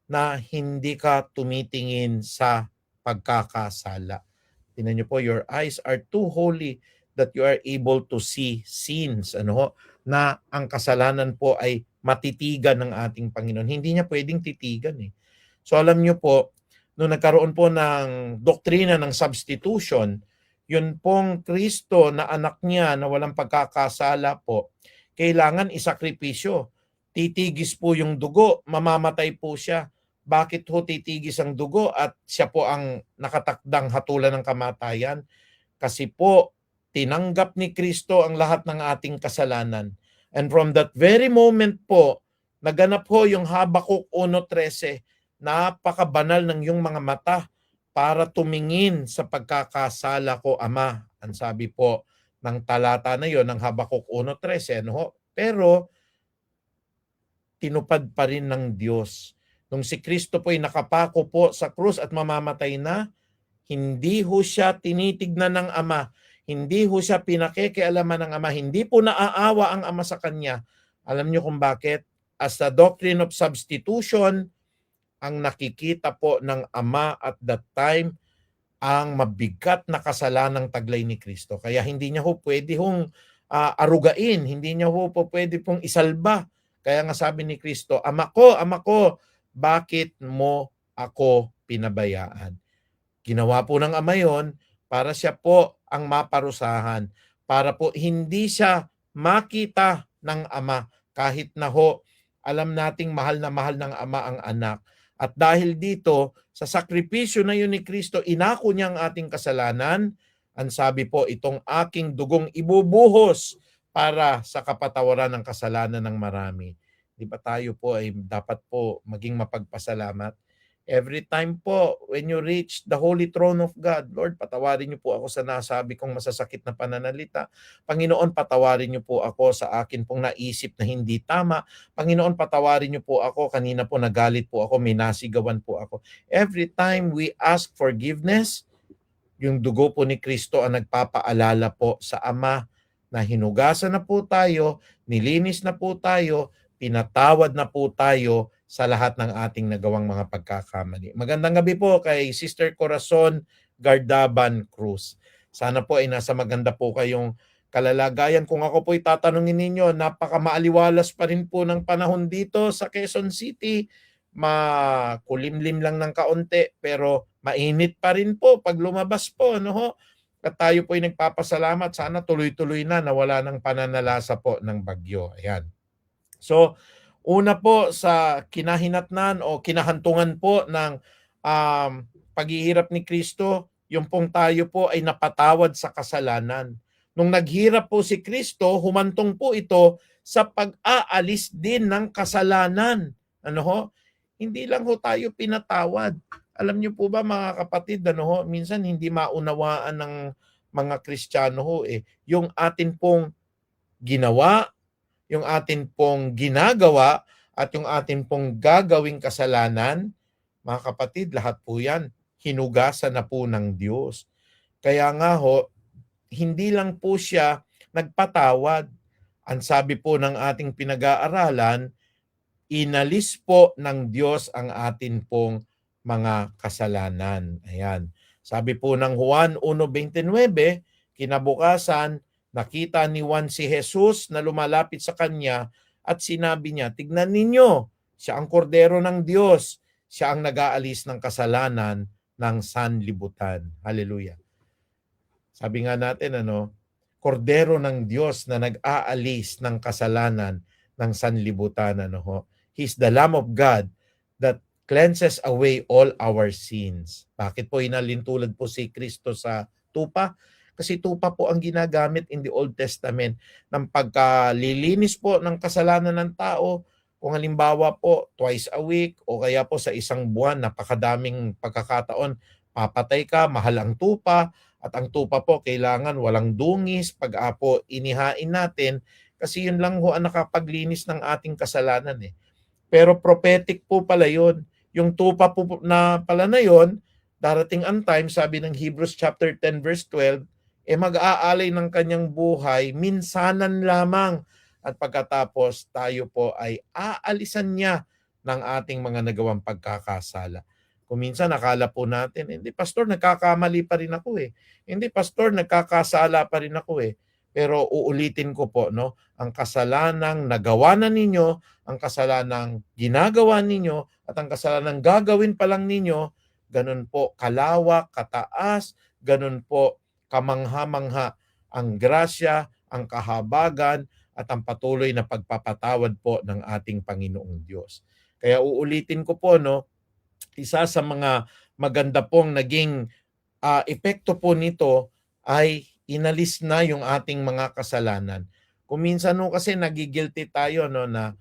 na hindi ka tumitingin sa pagkakasala. Tingnan niyo po, your eyes are too holy that you are able to see sins. Na ang kasalanan po ay matitigan ng ating Panginoon. Hindi niya pwedeng titigan eh. So alam niyo po, nung nagkaroon po ng doktrina ng substitution, yun pong Kristo na anak niya na walang pagkakasala po, kailangan isakripisyo. Titigis po yung dugo, mamamatay po siya. Bakit ho titigis ang dugo at siya po ang nakatakdang hatulan ng kamatayan? Kasi po, tinanggap ni Kristo ang lahat ng ating kasalanan. And from that very moment po, naganap ho yung Habakuk 1:13, napakabanal ng iyong mga mata para tumingin sa pagkakasala ko, Ama. Ang sabi po ng talata na yon ng Habakuk 1:13. Pero tinupad pa rin ng Diyos. Nung si Kristo po ay nakapako po sa krus at mamamatay na, hindi ho siya tinitignan ng Ama. Hindi ho siya pinakikialaman ng Ama. Hindi po naaawa ang Ama sa kanya. Alam niyo kung bakit? As the doctrine of substitution, ang nakikita po ng Ama at that time, ang mabigat na kasalanang taglay ni Kristo. Kaya hindi niya ho pwede hong arugain. Hindi niya ho po pwede pong isalba. Kaya nga sabi ni Kristo, Ama ko, bakit mo ako pinabayaan? Ginawa po ng Ama yon para siya po ang maparusahan, para po hindi siya makita ng Ama kahit na ho alam nating mahal na mahal ng Ama ang anak. At dahil dito, sa sakripisyo na yun ni Kristo, inako niya ang ating kasalanan. Ang sabi po, itong aking dugong ibubuhos para sa kapatawaran ng kasalanan ng marami. Di ba tayo po ay dapat po maging mapagpasalamat? Every time po, when you reach the holy throne of God, Lord, patawarin niyo po ako sa nasabi kong masasakit na pananalita. Panginoon, patawarin niyo po ako sa akin pong naisip na hindi tama. Panginoon, patawarin niyo po ako. Kanina po nagalit po ako, may nasigawan po ako. Every time we ask forgiveness, yung dugo po ni Kristo ang nagpapaalala po sa Ama na hinugasan na po tayo, nilinis na po tayo, pinatawad na po tayo sa lahat ng ating nagawang mga pagkakamali. Magandang gabi po kay Sister Corazon Gardaban Cruz. Sana po ay nasa maganda po kayong kalalagayan. Kung ako po ay tatanungin ninyo, napakamaaliwalas pa rin po ng panahon dito sa Quezon City. Makulimlim lang ng kaunti pero mainit pa rin po pag lumabas po. Ano ho? At tayo po ay nagpapasalamat. Sana tuloy-tuloy na nawala ng pananalasa po ng bagyo. Ayan. So, una po sa kinahinatnan o kinahantungan po ng paghihirap ni Kristo, yung pong tayo po ay napatawad sa kasalanan. Nung naghirap po si Kristo, humantong po ito sa pag-aalis din ng kasalanan. Ano ho? Hindi lang ho tayo pinatawad. Alam niyo po ba mga kapatid, ano ho, minsan hindi maunawaan ng mga Kristiyano ho yung atin pong ginawa, yung atin pong ginagawa at yung atin pong gagawing kasalanan, mga kapatid, lahat po yan, hinugasan na po ng Diyos. Kaya nga ho, hindi lang po siya nagpatawad. Ang sabi po ng ating pinag-aaralan, inalis po ng Diyos ang atin pong mga kasalanan. Ayan. Sabi po ng Juan 1:29, kinabukasan, nakita ni Juan si Jesus na lumalapit sa kanya at sinabi niya, tignan ninyo, siya ang kordero ng Diyos. Siya ang nag-aalis ng kasalanan ng sanlibutan. Hallelujah. Sabi nga natin, kordero ng Diyos na nag-aalis ng kasalanan ng sanlibutan. He's the Lamb of God that cleanses away all our sins. Bakit po inalintulad po si Kristo sa tupa? Kasi tupa po ang ginagamit in the Old Testament ng pagkalilinis po ng kasalanan ng tao. Kung halimbawa po twice a week o kaya po sa isang buwan, napakadaming pagkakataon, papatay ka, mahal ang tupa, at ang tupa po kailangan walang dungis pag po inihain natin kasi yun lang ho ang nakapaglinis ng ating kasalanan Pero prophetic po pala yun. Yung tupa po na pala na yun, darating ang time, sabi ng Hebrews chapter 10 verse 12, mag-aalay ng kanyang buhay minsanan lamang at pagkatapos tayo po ay aalisan niya ng ating mga nagawang pagkakasala. Kung minsan nakala po natin, hindi pastor, nagkakamali pa rin ako Hindi pastor, nagkakasala pa rin ako Pero uulitin ko po, ang kasalanang nagawa na ninyo, ang kasalanang ginagawa ninyo, at ang kasalanang gagawin pa lang ninyo, ganun po kalawak, kataas, ganun po kamangha-mangha ang grasya, ang kahabagan, at ang patuloy na pagpapatawad po ng ating Panginoong Diyos. Kaya uulitin ko po, isa sa mga maganda pong naging epekto po nito ay inalis na yung ating mga kasalanan. Kung minsan kasi nagigilty tayo na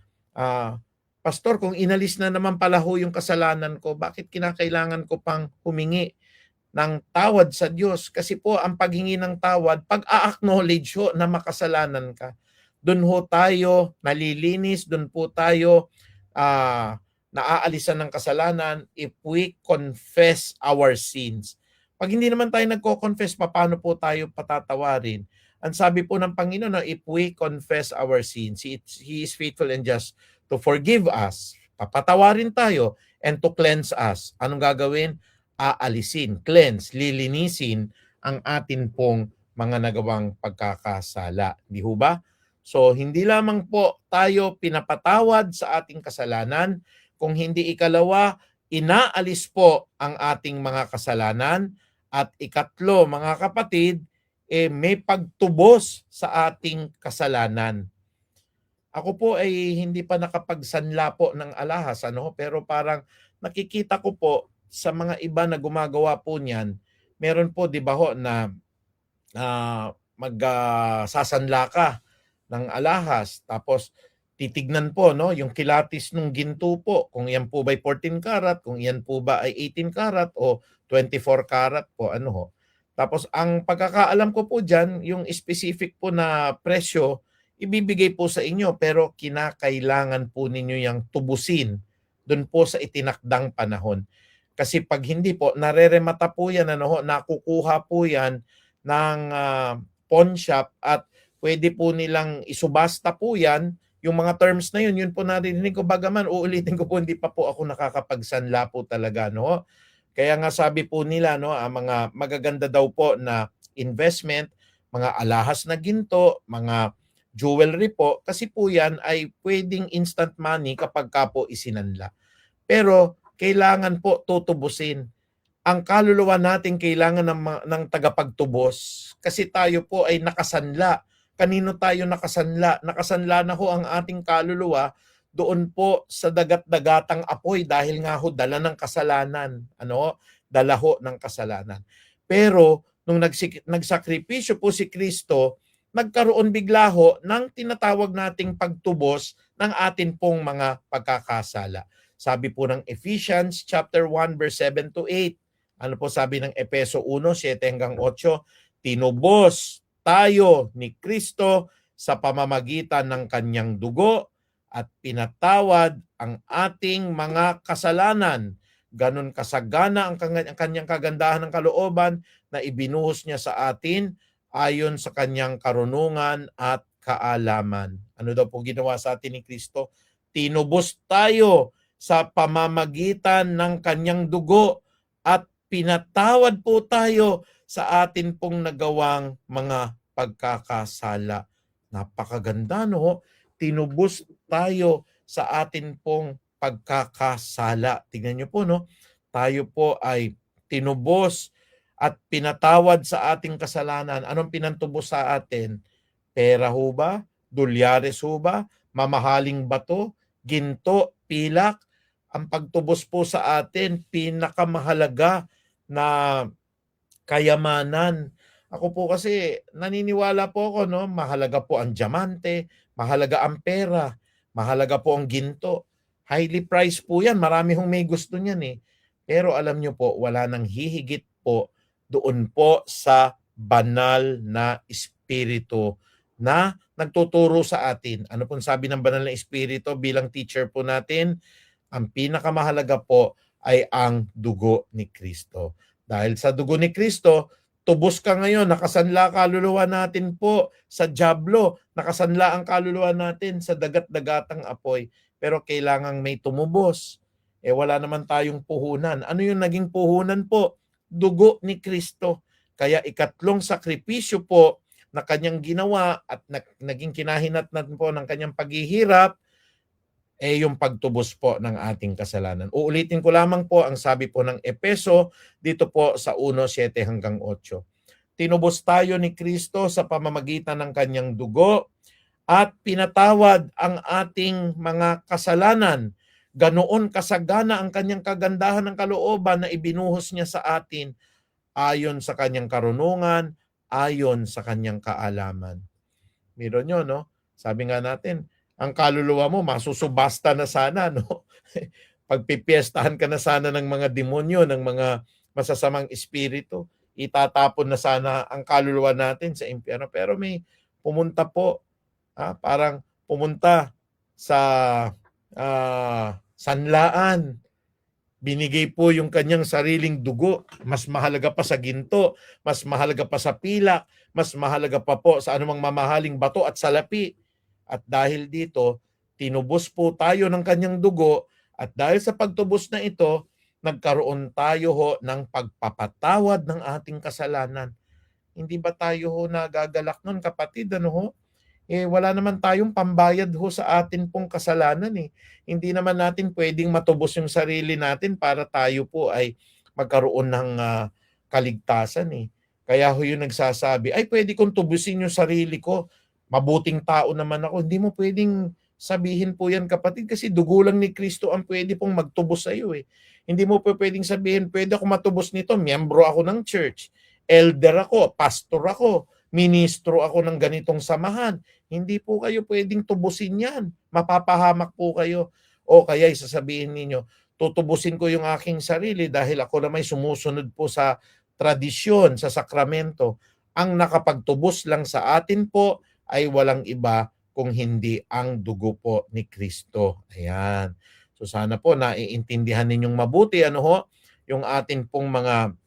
pastor, kung inalis na naman pala ho yung kasalanan ko, bakit kinakailangan ko pang humingi ng tawad sa Diyos? Kasi po ang paghingi ng tawad, pag-a-acknowledge ho na makasalanan ka, doon ho tayo nalilinis, doon po tayo naaalisan ng kasalanan if we confess our sins. Pag hindi naman tayo nagko-confess, paano po tayo patatawarin? Ang sabi po ng Panginoon na if we confess our sins, He is faithful and just to forgive us. Papatawarin tayo and to cleanse us. Anong gagawin? Aalisin, cleanse, lilinisin ang atin pong mga nagawang pagkakasala. Di ho ba? So, hindi lamang po tayo pinapatawad sa ating kasalanan, kung hindi ikalawa, inaalis po ang ating mga kasalanan, at ikatlo, mga kapatid, may pagtubos sa ating kasalanan. Ako po ay hindi pa nakapagsanla po ng alahas, pero parang nakikita ko po sa mga iba na gumagawa po niyan, meron po, di ba ho, na magsasanla ka ng alahas, tapos titignan po yung kilatis ng ginto po, kung yan po ba ay 14 karat, kung yan po ba ay 18 karat o 24 karat po, Tapos ang pagkakaalam ko po diyan, yung specific po na presyo ibibigay po sa inyo, pero kinakailangan po ninyo yang tubusin doon po sa itinakdang panahon. Kasi pag hindi po, nareremata po yan, nakukuha po yan ng pawn shop, at pwede po nilang isubasta po yan. Yung mga terms na yun po narinig ko, bagaman uulitin ko po, hindi pa po ako nakakapagsanla po talaga, Kaya nga sabi po nila, ang mga magaganda daw po na investment, mga alahas na ginto, mga jewelry po, kasi po yan ay pwedeng instant money kapag ka po isinanla. Pero kailangan po tutubusin. Ang kaluluwa natin kailangan ng tagapagtubos, kasi tayo po ay nakasanla. Kanino tayo nakasanla? Nakasanla na ho ang ating kaluluwa doon po sa dagat-dagatang apoy, dahil nga ho dala ng kasalanan. Dala ho ng kasalanan. Pero nung nagsakripisyo po si Kristo, nagkaroon bigla ho ng tinatawag nating pagtubos ng atin pong mga pagkakasala. Sabi po ng Ephesians chapter 1 verse 7 to 8. Ano po sabi ng Epeso 1, 7 hanggang 8? Tinubos tayo ni Kristo sa pamamagitan ng kanyang dugo, at pinatawad ang ating mga kasalanan. Ganon kasagana ang kanyang kagandahan ng kalooban na ibinuhos niya sa atin ayon sa kanyang karunungan at kaalaman. Ano daw po ginawa sa atin ni Kristo? Tinubos tayo sa pamamagitan ng kanyang dugo, at pinatawad po tayo sa atin pong nagawang mga pagkakasala. Napakaganda, Tinubos tayo sa atin pong pagkakasala. Tingnan niyo po, tayo po ay tinubos at pinatawad sa ating kasalanan. Anong pinantubos sa atin? Pera ho ba? Dolyares ho ba? Mamahaling bato? Ginto? Pilak? Ang pagtubos po sa atin, pinakamahalaga na kayamanan. Ako po kasi naniniwala po ako, mahalaga po ang diamante, mahalaga ang pera, mahalaga po ang ginto. Highly priced po yan. Marami hong may gusto niyan . Pero alam nyo po, wala nang hihigit po doon po sa banal na espiritu na nagtuturo sa atin. Ano pong sabi ng banal na espiritu bilang teacher po natin? Ang pinakamahalaga po ay ang dugo ni Kristo. Dahil sa dugo ni Kristo, tubos ka ngayon, nakasanla kaluluwa natin po sa dyablo, nakasanla ang kaluluwa natin sa dagat-dagatang apoy, pero kailangang may tumubos. Wala naman tayong puhunan. Ano yung naging puhunan po? Dugo ni Kristo. Kaya ikatlong sakripisyo po na kanyang ginawa at naging kinahinatnan po ng kanyang paghihirap, yung pagtubos po ng ating kasalanan. Uulitin ko lamang po ang sabi po ng Epeso dito po sa 1:7 hanggang 8. Tinubos tayo ni Kristo sa pamamagitan ng kanyang dugo, at pinatawad ang ating mga kasalanan. Ganoon kasagana ang kanyang kagandahan ng kalooban na ibinuhos niya sa atin ayon sa kanyang karunungan, ayon sa kanyang kaalaman. Meron nyo, Sabi nga natin, ang kaluluwa mo masusubasta na sana, Pagpipiestahan ka na sana ng mga demonyo, ng mga masasamang espiritu. Itatapon na sana ang kaluluwa natin sa impyerno. Pero may pumunta po, parang pumunta sa sanlaan. Binigay po yung kanyang sariling dugo. Mas mahalaga pa sa ginto, mas mahalaga pa sa pilak, mas mahalaga pa po sa anumang mamahaling bato at salapi. At dahil dito, tinubos po tayo ng kanyang dugo at dahil sa pagtubos na ito, nagkaroon tayo ho ng pagpapatawad ng ating kasalanan. Hindi ba tayo ho nagagalak nun, kapatid? Ano ho? Wala naman tayong pambayad ho sa atin pong kasalanan eh. Hindi naman natin pwedeng matubos yung sarili natin para tayo po ay magkaroon ng kaligtasan eh. Kaya ho yung nagsasabi, ay pwede kong tubusin yung sarili ko. Mabuting tao naman ako. Hindi mo pwedeng sabihin po yan, kapatid, kasi dugo lang ni Kristo ang pwede pong magtubos sa iyo eh. Hindi mo po pwedeng sabihin, pwede ako matubos nito, miyembro ako ng church, elder ako, pastor ako, ministro ako ng ganitong samahan. Hindi po kayo pwedeng tubusin yan. Mapapahamak po kayo. O kaya sasabihin ninyo, tutubusin ko yung aking sarili dahil ako na may sumusunod po sa tradisyon, sa sakramento. Ang nakapagtubos lang sa atin po ay walang iba kung hindi ang dugo po ni Kristo. Ayan. So sana po naiintindihan ninyong mabuti yung atin pong mga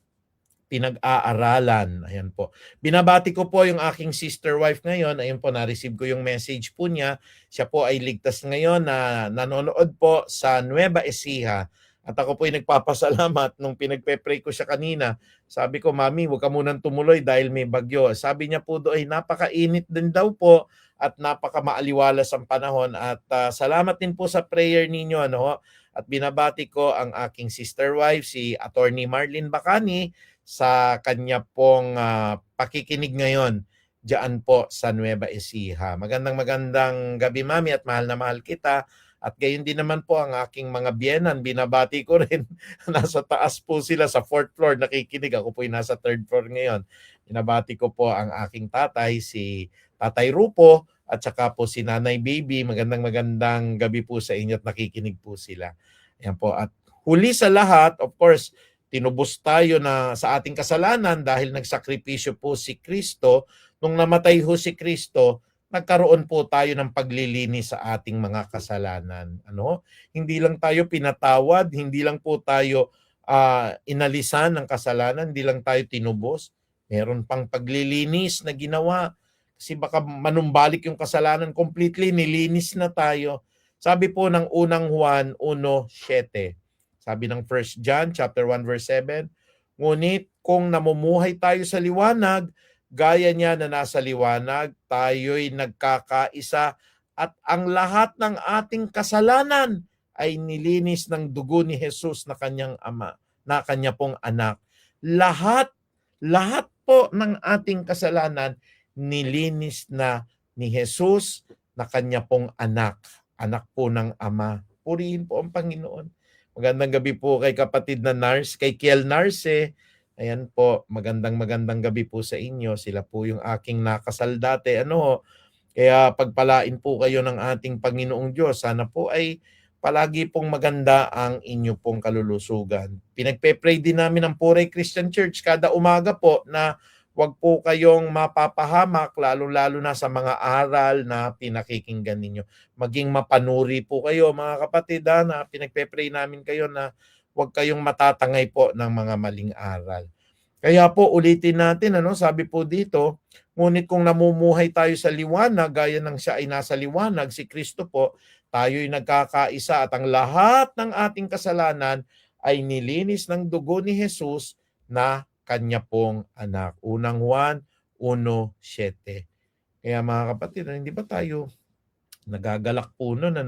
pinag-aaralan. Ayan po. Binabati ko po yung aking sister wife ngayon. Ayun po, na-receive ko yung message po niya. Siya po ay ligtas ngayon na nanonood po sa Nueva Ecija. At ako po ay nagpapasalamat nung pinagpe-pray ko siya kanina. Sabi ko, Mami, huwag ka munang tumuloy dahil may bagyo. Sabi niya po doon, napakainit din daw po at napakamaaliwalas ang panahon. At salamat din po sa prayer ninyo. At binabati ko ang aking sister wife, si Attorney Marlene Bacani, sa kanya pong pakikinig ngayon diyan po sa Nueva Ecija. Magandang gabi, Mami, at mahal na mahal kita. At gayon din naman po ang aking mga biyenan. Binabati ko rin. Nasa taas po sila sa 4th floor nakikinig. Ako po ay nasa 3rd floor ngayon. Binabati ko po ang aking tatay, si Tatay Rupo, at saka po si Nanay Baby. Magandang gabi po sa inyo at nakikinig po sila. Ayan po. At huli sa lahat, of course, tinubos tayo na sa ating kasalanan dahil nagsakripisyo po si Kristo. Nung namatay ho si Kristo, nagkaroon po tayo ng paglilinis sa ating mga kasalanan. Hindi lang tayo pinatawad, hindi lang po tayo inalisan ng kasalanan, hindi lang tayo tinubos. Meron pang paglilinis na ginawa. Kasi baka manumbalik yung kasalanan completely, nilinis na tayo. Sabi po ng unang Juan 1:7. Sabi ng 1 John chapter 1 verse 7, ngunit kung namumuhay tayo sa liwanag, gaya niya na nasa liwanag, tayo'y nagkakaisa at ang lahat ng ating kasalanan ay nilinis ng dugo ni Jesus na kanyang ama, na kanya pong anak. Lahat po ng ating kasalanan nilinis na ni Jesus na kanya pong anak po ng ama. Purihin po ang Panginoon. Magandang gabi po kay kapatid na Nars, kay Kiel Narse. Ayan po, magandang gabi po sa inyo. Sila po yung aking nakasal dati. Kaya pagpalain po kayo ng ating Panginoong Diyos. Sana po ay palagi pong maganda ang inyo pong kalulusugan. Pinagpe-pray din namin ang Puray Christian Church kada umaga po na huwag po kayong mapapahamak, lalo-lalo na sa mga aral na pinakikinggan ninyo. Maging mapanuri po kayo, mga kapatid, na pinagpe-pray namin kayo na huwag kayong matatangay po ng mga maling aral. Kaya po ulitin natin, sabi po dito, ngunit kung namumuhay tayo sa liwanag, gaya ng siya ay nasa liwanag, si Kristo po, tayo'y nagkakaisa at ang lahat ng ating kasalanan ay nilinis ng dugo ni Jesus na kanya pong anak. Unang Juan 1:7. Kaya mga kapatid, hindi ba tayo nagagalak po nun?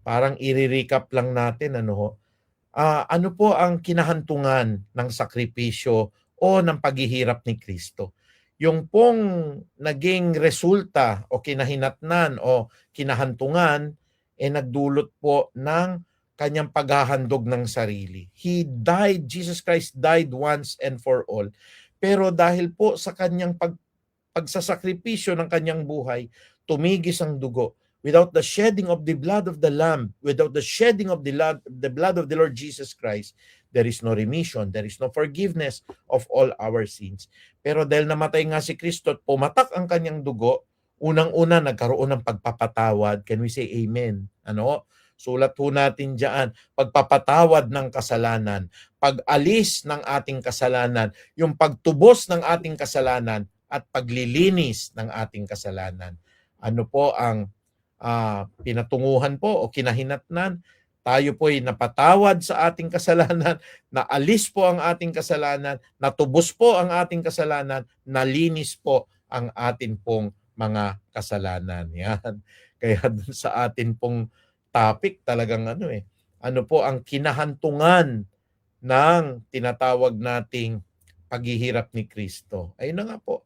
Parang i-recap lang natin. Ano po ang kinahantungan ng sakripisyo o ng paghihirap ni Kristo? Yung pong naging resulta o kinahinatnan o kinahantungan nagdulot po ng kanyang paghahandog ng sarili. He died, Jesus Christ died once and for all. Pero dahil po sa kanyang pagsasakripisyo ng kanyang buhay, tumigis ang dugo. Without the shedding of the blood of the Lamb, without the shedding of the blood of the Lord Jesus Christ, there is no remission, there is no forgiveness of all our sins. Pero dahil namatay nga si Kristo at pumatak ang kanyang dugo, unang-una nagkaroon ng pagpapatawad. Can we say amen? Sulat ho natin dyan, pagpapatawad ng kasalanan, pag-alis ng ating kasalanan, yung pagtubos ng ating kasalanan, at paglilinis ng ating kasalanan. Ano po ang pinatunguhan po o kinahinatnan? Tayo po ay napatawad sa ating kasalanan, naalis po ang ating kasalanan, natubos po ang ating kasalanan, nalinis po ang atin pong mga kasalanan. Yan. Kaya dun sa atin pong topic talagang ano po ang kinahantungan ng tinatawag nating paghihirap ni Kristo. Ayun na nga po,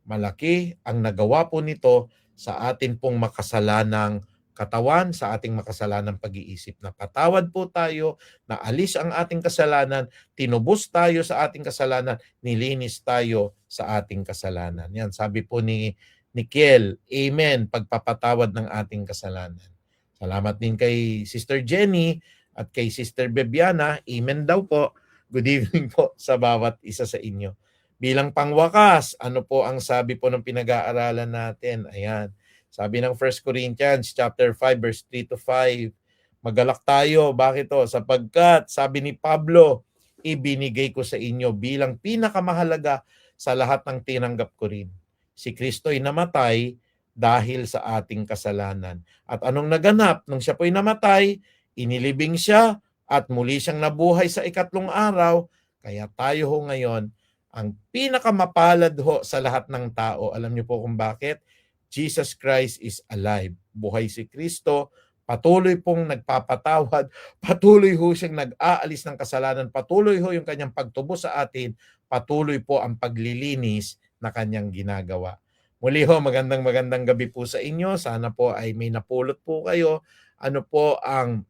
malaki ang nagawa po nito sa atin pong makasalanang katawan, sa ating makasalanang pag-iisip. Napatawad po tayo, naalis ang ating kasalanan, tinubos tayo sa ating kasalanan, nilinis tayo sa ating kasalanan. Yan, sabi po ni Kiel, Amen, pagpapatawad ng ating kasalanan. Salamat din kay Sister Jenny at kay Sister Bebiana. Amen daw po. Good evening po sa bawat isa sa inyo. Bilang pangwakas, ano po ang sabi po ng pinag-aaralan natin? Ayan. Sabi ng 1 Corinthians chapter 5 verse 3 to 5. Magalak tayo. Bakit to? Sapagkat sabi ni Pablo, ibinigay ko sa inyo bilang pinakamahalaga sa lahat ng tinanggap ko rin. Si Kristo'y namatay dahil sa ating kasalanan. At anong naganap? Nung siya po'y namatay, inilibing siya at muli siyang nabuhay sa ikatlong araw. Kaya tayo ho ngayon ang pinakamapalad ho sa lahat ng tao. Alam niyo po kung bakit? Jesus Christ is alive. Buhay si Kristo, patuloy pong nagpapatawad, patuloy ho siyang nag-aalis ng kasalanan, patuloy ho yung kanyang pagtubo sa atin, patuloy po ang paglilinis na kanyang ginagawa. Muli ho, magandang gabi po sa inyo. Sana po ay may napulot po kayo. Ano po ang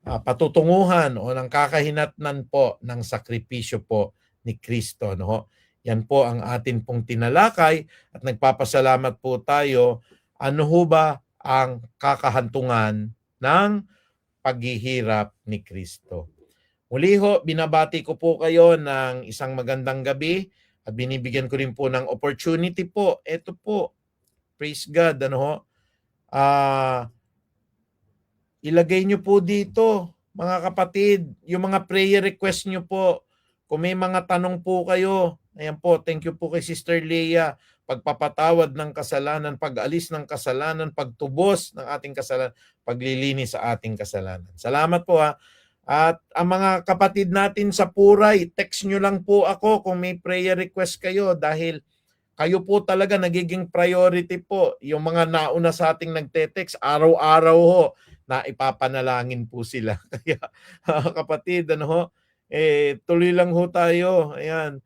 patutunguhan o ng kakahinatnan po ng sakripisyo po ni Kristo. No? Yan po ang atin pong tinalakay at nagpapasalamat po tayo. Ano ho ba ang kakahantungan ng paghihirap ni Kristo? Muli ho, binabati ko po kayo ng isang magandang gabi at binibigyan ko rin po ng opportunity po. Ito po, praise God, ano ho? Ilagay nyo po dito, mga kapatid, yung mga prayer request nyo po. Kung may mga tanong po kayo, ayan po, thank you po kay Sister Leah. Pagpapatawad ng kasalanan, pag-alis ng kasalanan, pagtubos ng ating kasalanan, paglilinis sa ating kasalanan. Salamat po ha. At ang mga kapatid natin sa Puray, text nyo lang po ako kung may prayer request kayo dahil kayo po talaga nagiging priority po. Yung mga nauna sa ating nagte-text, araw-araw ho, na ipapanalangin po sila. Kaya kapatid, tuloy lang ho tayo. Ayan.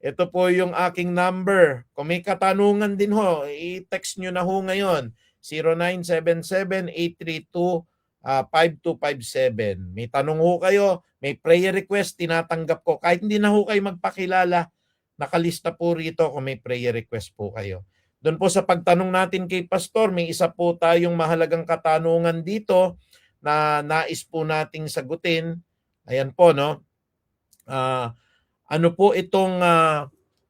Ito po yung aking number. Kung may katanungan din ho, i-text nyo na ho ngayon. 0977-832-5257. May tanong ho kayo, may prayer request, tinatanggap ko. Kahit hindi na ho kayo magpakilala, nakalista po rito kung may prayer request po kayo. Doon po sa pagtanong natin kay Pastor, may isa po tayong mahalagang katanungan dito na nais po nating sagutin. Ayan po, no? Ano po itong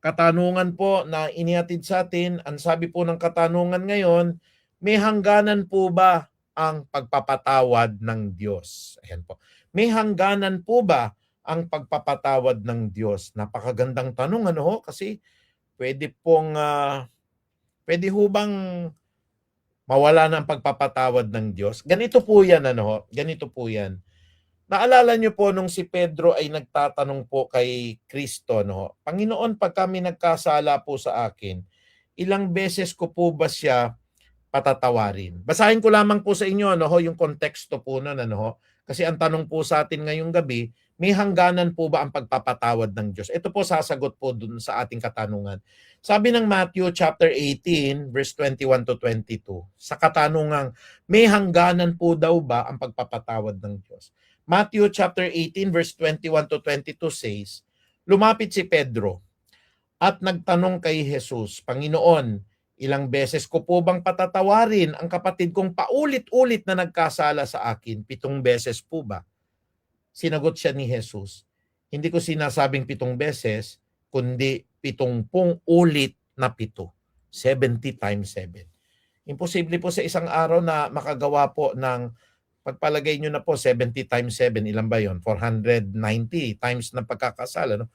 katanungan po na inihatid sa atin? Ang sabi po ng katanungan ngayon, may hangganan po ba ang pagpapatawad ng Diyos? Ayan po. May hangganan po ba ang pagpapatawad ng Diyos? Napakagandang tanong, ano ho? Kasi pwede ho bang mawala ng pagpapatawad ng Diyos? Ganito po yan, Ganito po yan. Naalala niyo po nung si Pedro ay nagtatanong po kay Kristo, Panginoon, pag kami nagkasala po sa akin, ilang beses ko po ba siya patatawarin? Basahin ko lamang po sa inyo, yung konteksto po nun, Kasi ang tanong po sa atin ngayong gabi, may hangganan po ba ang pagpapatawad ng Diyos? Ito po sasagot po dun sa ating katanungan. Sabi ng Matthew chapter 18 verse 21 to 22, sa katanungang may hangganan po daw ba ang pagpapatawad ng Diyos? Matthew chapter 18 verse 21 to 22 says, lumapit si Pedro at nagtanong kay Jesus, Panginoon, ilang beses ko po bang patatawarin ang kapatid kong paulit-ulit na nagkasala sa akin? 7 beses po ba? Sinagot siya ni Jesus, hindi ko sinasabing 7 beses, kundi 70 ulit na 7. 70 times 7. Imposible po sa isang araw na makagawa po ng, pagpalagay nyo na po 70 times 7, ilan ba yun? 490 times ng pagkakasala. No?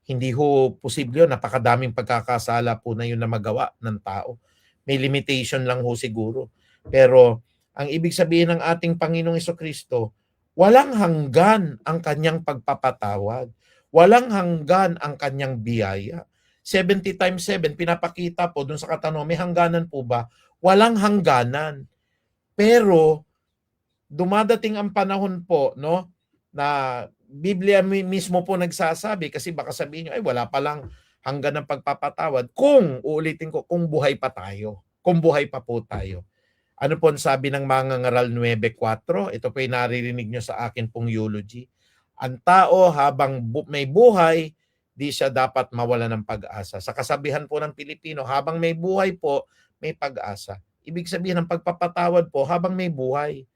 Hindi ho posible yun. Napakadaming pagkakasala po na yun na magawa ng tao. May limitation lang ho siguro. Pero ang ibig sabihin ng ating Panginoong Jesucristo, walang hanggan ang kanyang pagpapatawad. Walang hanggan ang kanyang biyaya. 70 times 7, pinapakita po dun sa katanungan, may hangganan po ba? Walang hangganan. Pero dumadating ang panahon po, no, na Biblia mismo po nagsasabi, kasi baka sabihin nyo, ay wala pa lang hanggan ng pagpapatawad. Kung, uulitin ko, kung buhay pa tayo. Kung buhay pa po tayo. Ano po ang sabi ng Mangangaral 9:4? Ito po yung naririnig nyo sa akin pong eulogy. Ang tao habang may buhay, di siya dapat mawala ng pag-asa. Sa kasabihan po ng Pilipino, habang may buhay po, may pag-asa. Ibig sabihin ng pagpapatawad po habang may buhay.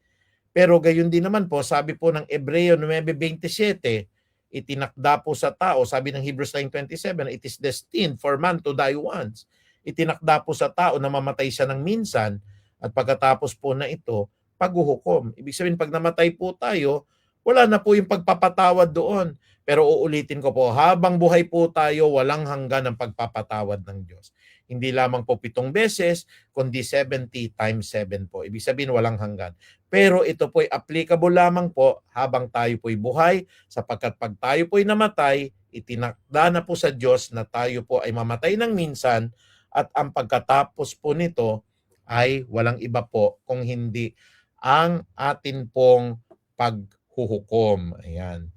Pero gayon din naman po, sabi po ng Hebreo 9:27, itinakda po sa tao, sabi ng Hebrews 9:27, it is destined for man to die once. Itinakda po sa tao na mamatay siya ng minsan, at pagkatapos po na ito, paghuhukom. Ibig sabihin, pag namatay po tayo, wala na po yung pagpapatawad doon. Pero uulitin ko po, habang buhay po tayo, walang hanggan ang pagpapatawad ng Diyos. Hindi lamang po 7 beses, kundi 70 times 7 po. Ibig sabihin, walang hanggan. Pero ito po'y applicable lamang po habang tayo po'y buhay, sapagkat pag tayo po'y namatay, itinakda na po sa Diyos na tayo po ay mamatay ng minsan, at ang pagkatapos po nito ay walang iba po kung hindi ang atin pong paghuhukom. Ayan.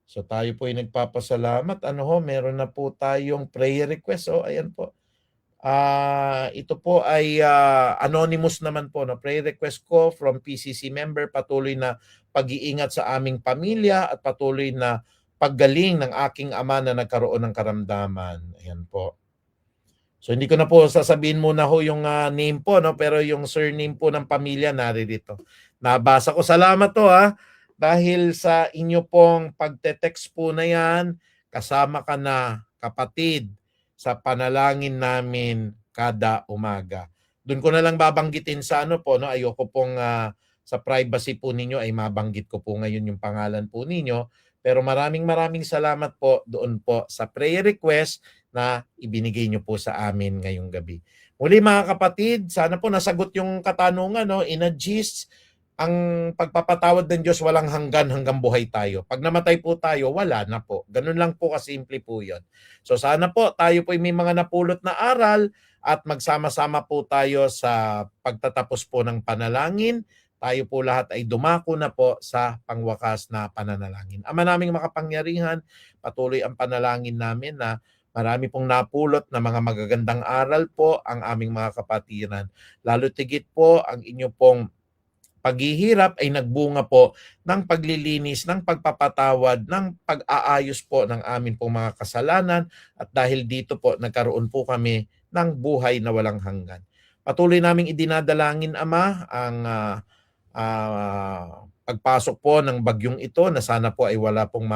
So tayo po ay nagpapasalamat. Ano ho, meron na po tayong prayer request. Oh, ayan po. Ito po ay anonymous naman po. No? Prayer request ko from PCC member, patuloy na pag-iingat sa aming pamilya at patuloy na paggaling ng aking ama na nagkaroon ng karamdaman. Ayan po. So hindi ko na po sasabihin muna ho yung name po, no? Pero yung surname po ng pamilya naririto. Nabasa ko. Salamat to dahil sa inyo pong pagte-text po na yan, kasama ka na, kapatid, sa panalangin namin kada umaga. Doon ko na lang babanggitin sa ano po, no? Ayoko pong sa privacy po ninyo ay mabanggit ko po ngayon yung pangalan po ninyo. Pero maraming salamat po doon po sa prayer request na ibinigay nyo po sa amin ngayong gabi. Muli mga kapatid, sana po nasagot yung katanungan, no? In a gist, ang pagpapatawad ng Diyos walang hanggan hanggang buhay tayo. Pag namatay po tayo, wala na po. Ganun lang po kasimple po yun. So sana po tayo po may mga napulot na aral at magsama-sama po tayo sa pagtatapos po ng panalangin. Tayo po lahat ay dumako na po sa pangwakas na pananalangin. Ama naming makapangyarihan, patuloy ang panalangin namin na marami pong napulot na mga magagandang aral po ang aming mga kapatiran. Lalo tigit po ang inyo pong paghihirap ay nagbunga po ng paglilinis, ng pagpapatawad, ng pag-aayos po ng amin pong mga kasalanan, at dahil dito po nagkaroon po kami ng buhay na walang hanggan. Patuloy naming idinadalangin, Ama, ang pagpasok po ng bagyong ito na sana po ay wala pong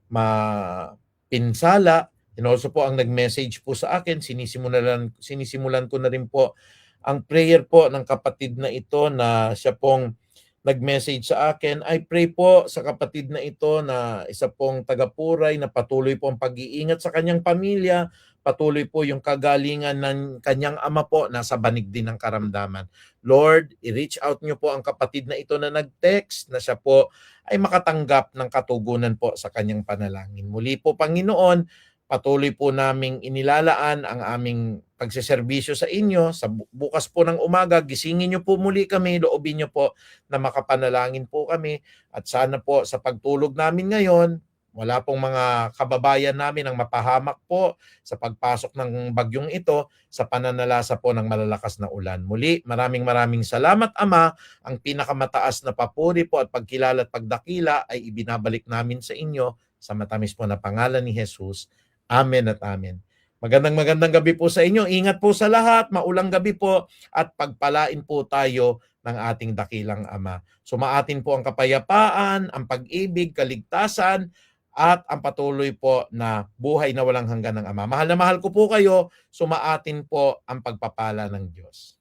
mapinsala. And also po ang nag-message po sa akin, sinisimulan ko na rin po ang prayer po ng kapatid na ito na siya pong nag-message sa akin. I pray po sa kapatid na ito na isa pong taga-Puray na patuloy po ang pag-iingat sa kanyang pamilya, patuloy po yung kagalingan ng kanyang ama po, nasa banig din ng karamdaman. Lord, i-reach out niyo po ang kapatid na ito na nag-text na siya po ay makatanggap ng katugunan po sa kanyang panalangin. Muli po, Panginoon, patuloy po naming inilalaan ang aming pagseserbisyo sa inyo. Sa bukas po ng umaga, gisingin niyo po muli kami, loobin niyo po na makapanalangin po kami. At sana po sa pagtulog namin ngayon, wala pong mga kababayan namin ang mapahamak po sa pagpasok ng bagyong ito sa pananalasa po ng malalakas na ulan. Muli, maraming salamat, Ama. Ang pinakamataas na papuri po at pagkilala at pagdakila ay ibinabalik namin sa inyo sa matamis po na pangalan ni Jesus. Amen at amen. Magandang gabi po sa inyo. Ingat po sa lahat. Maulang gabi po at pagpalain po tayo ng ating dakilang Ama. Sumaatin po ang kapayapaan, ang pag-ibig, kaligtasan, at ang patuloy po na buhay na walang hanggan ng Ama. Mahal na mahal ko po kayo. Sumaatin po ang pagpapala ng Diyos.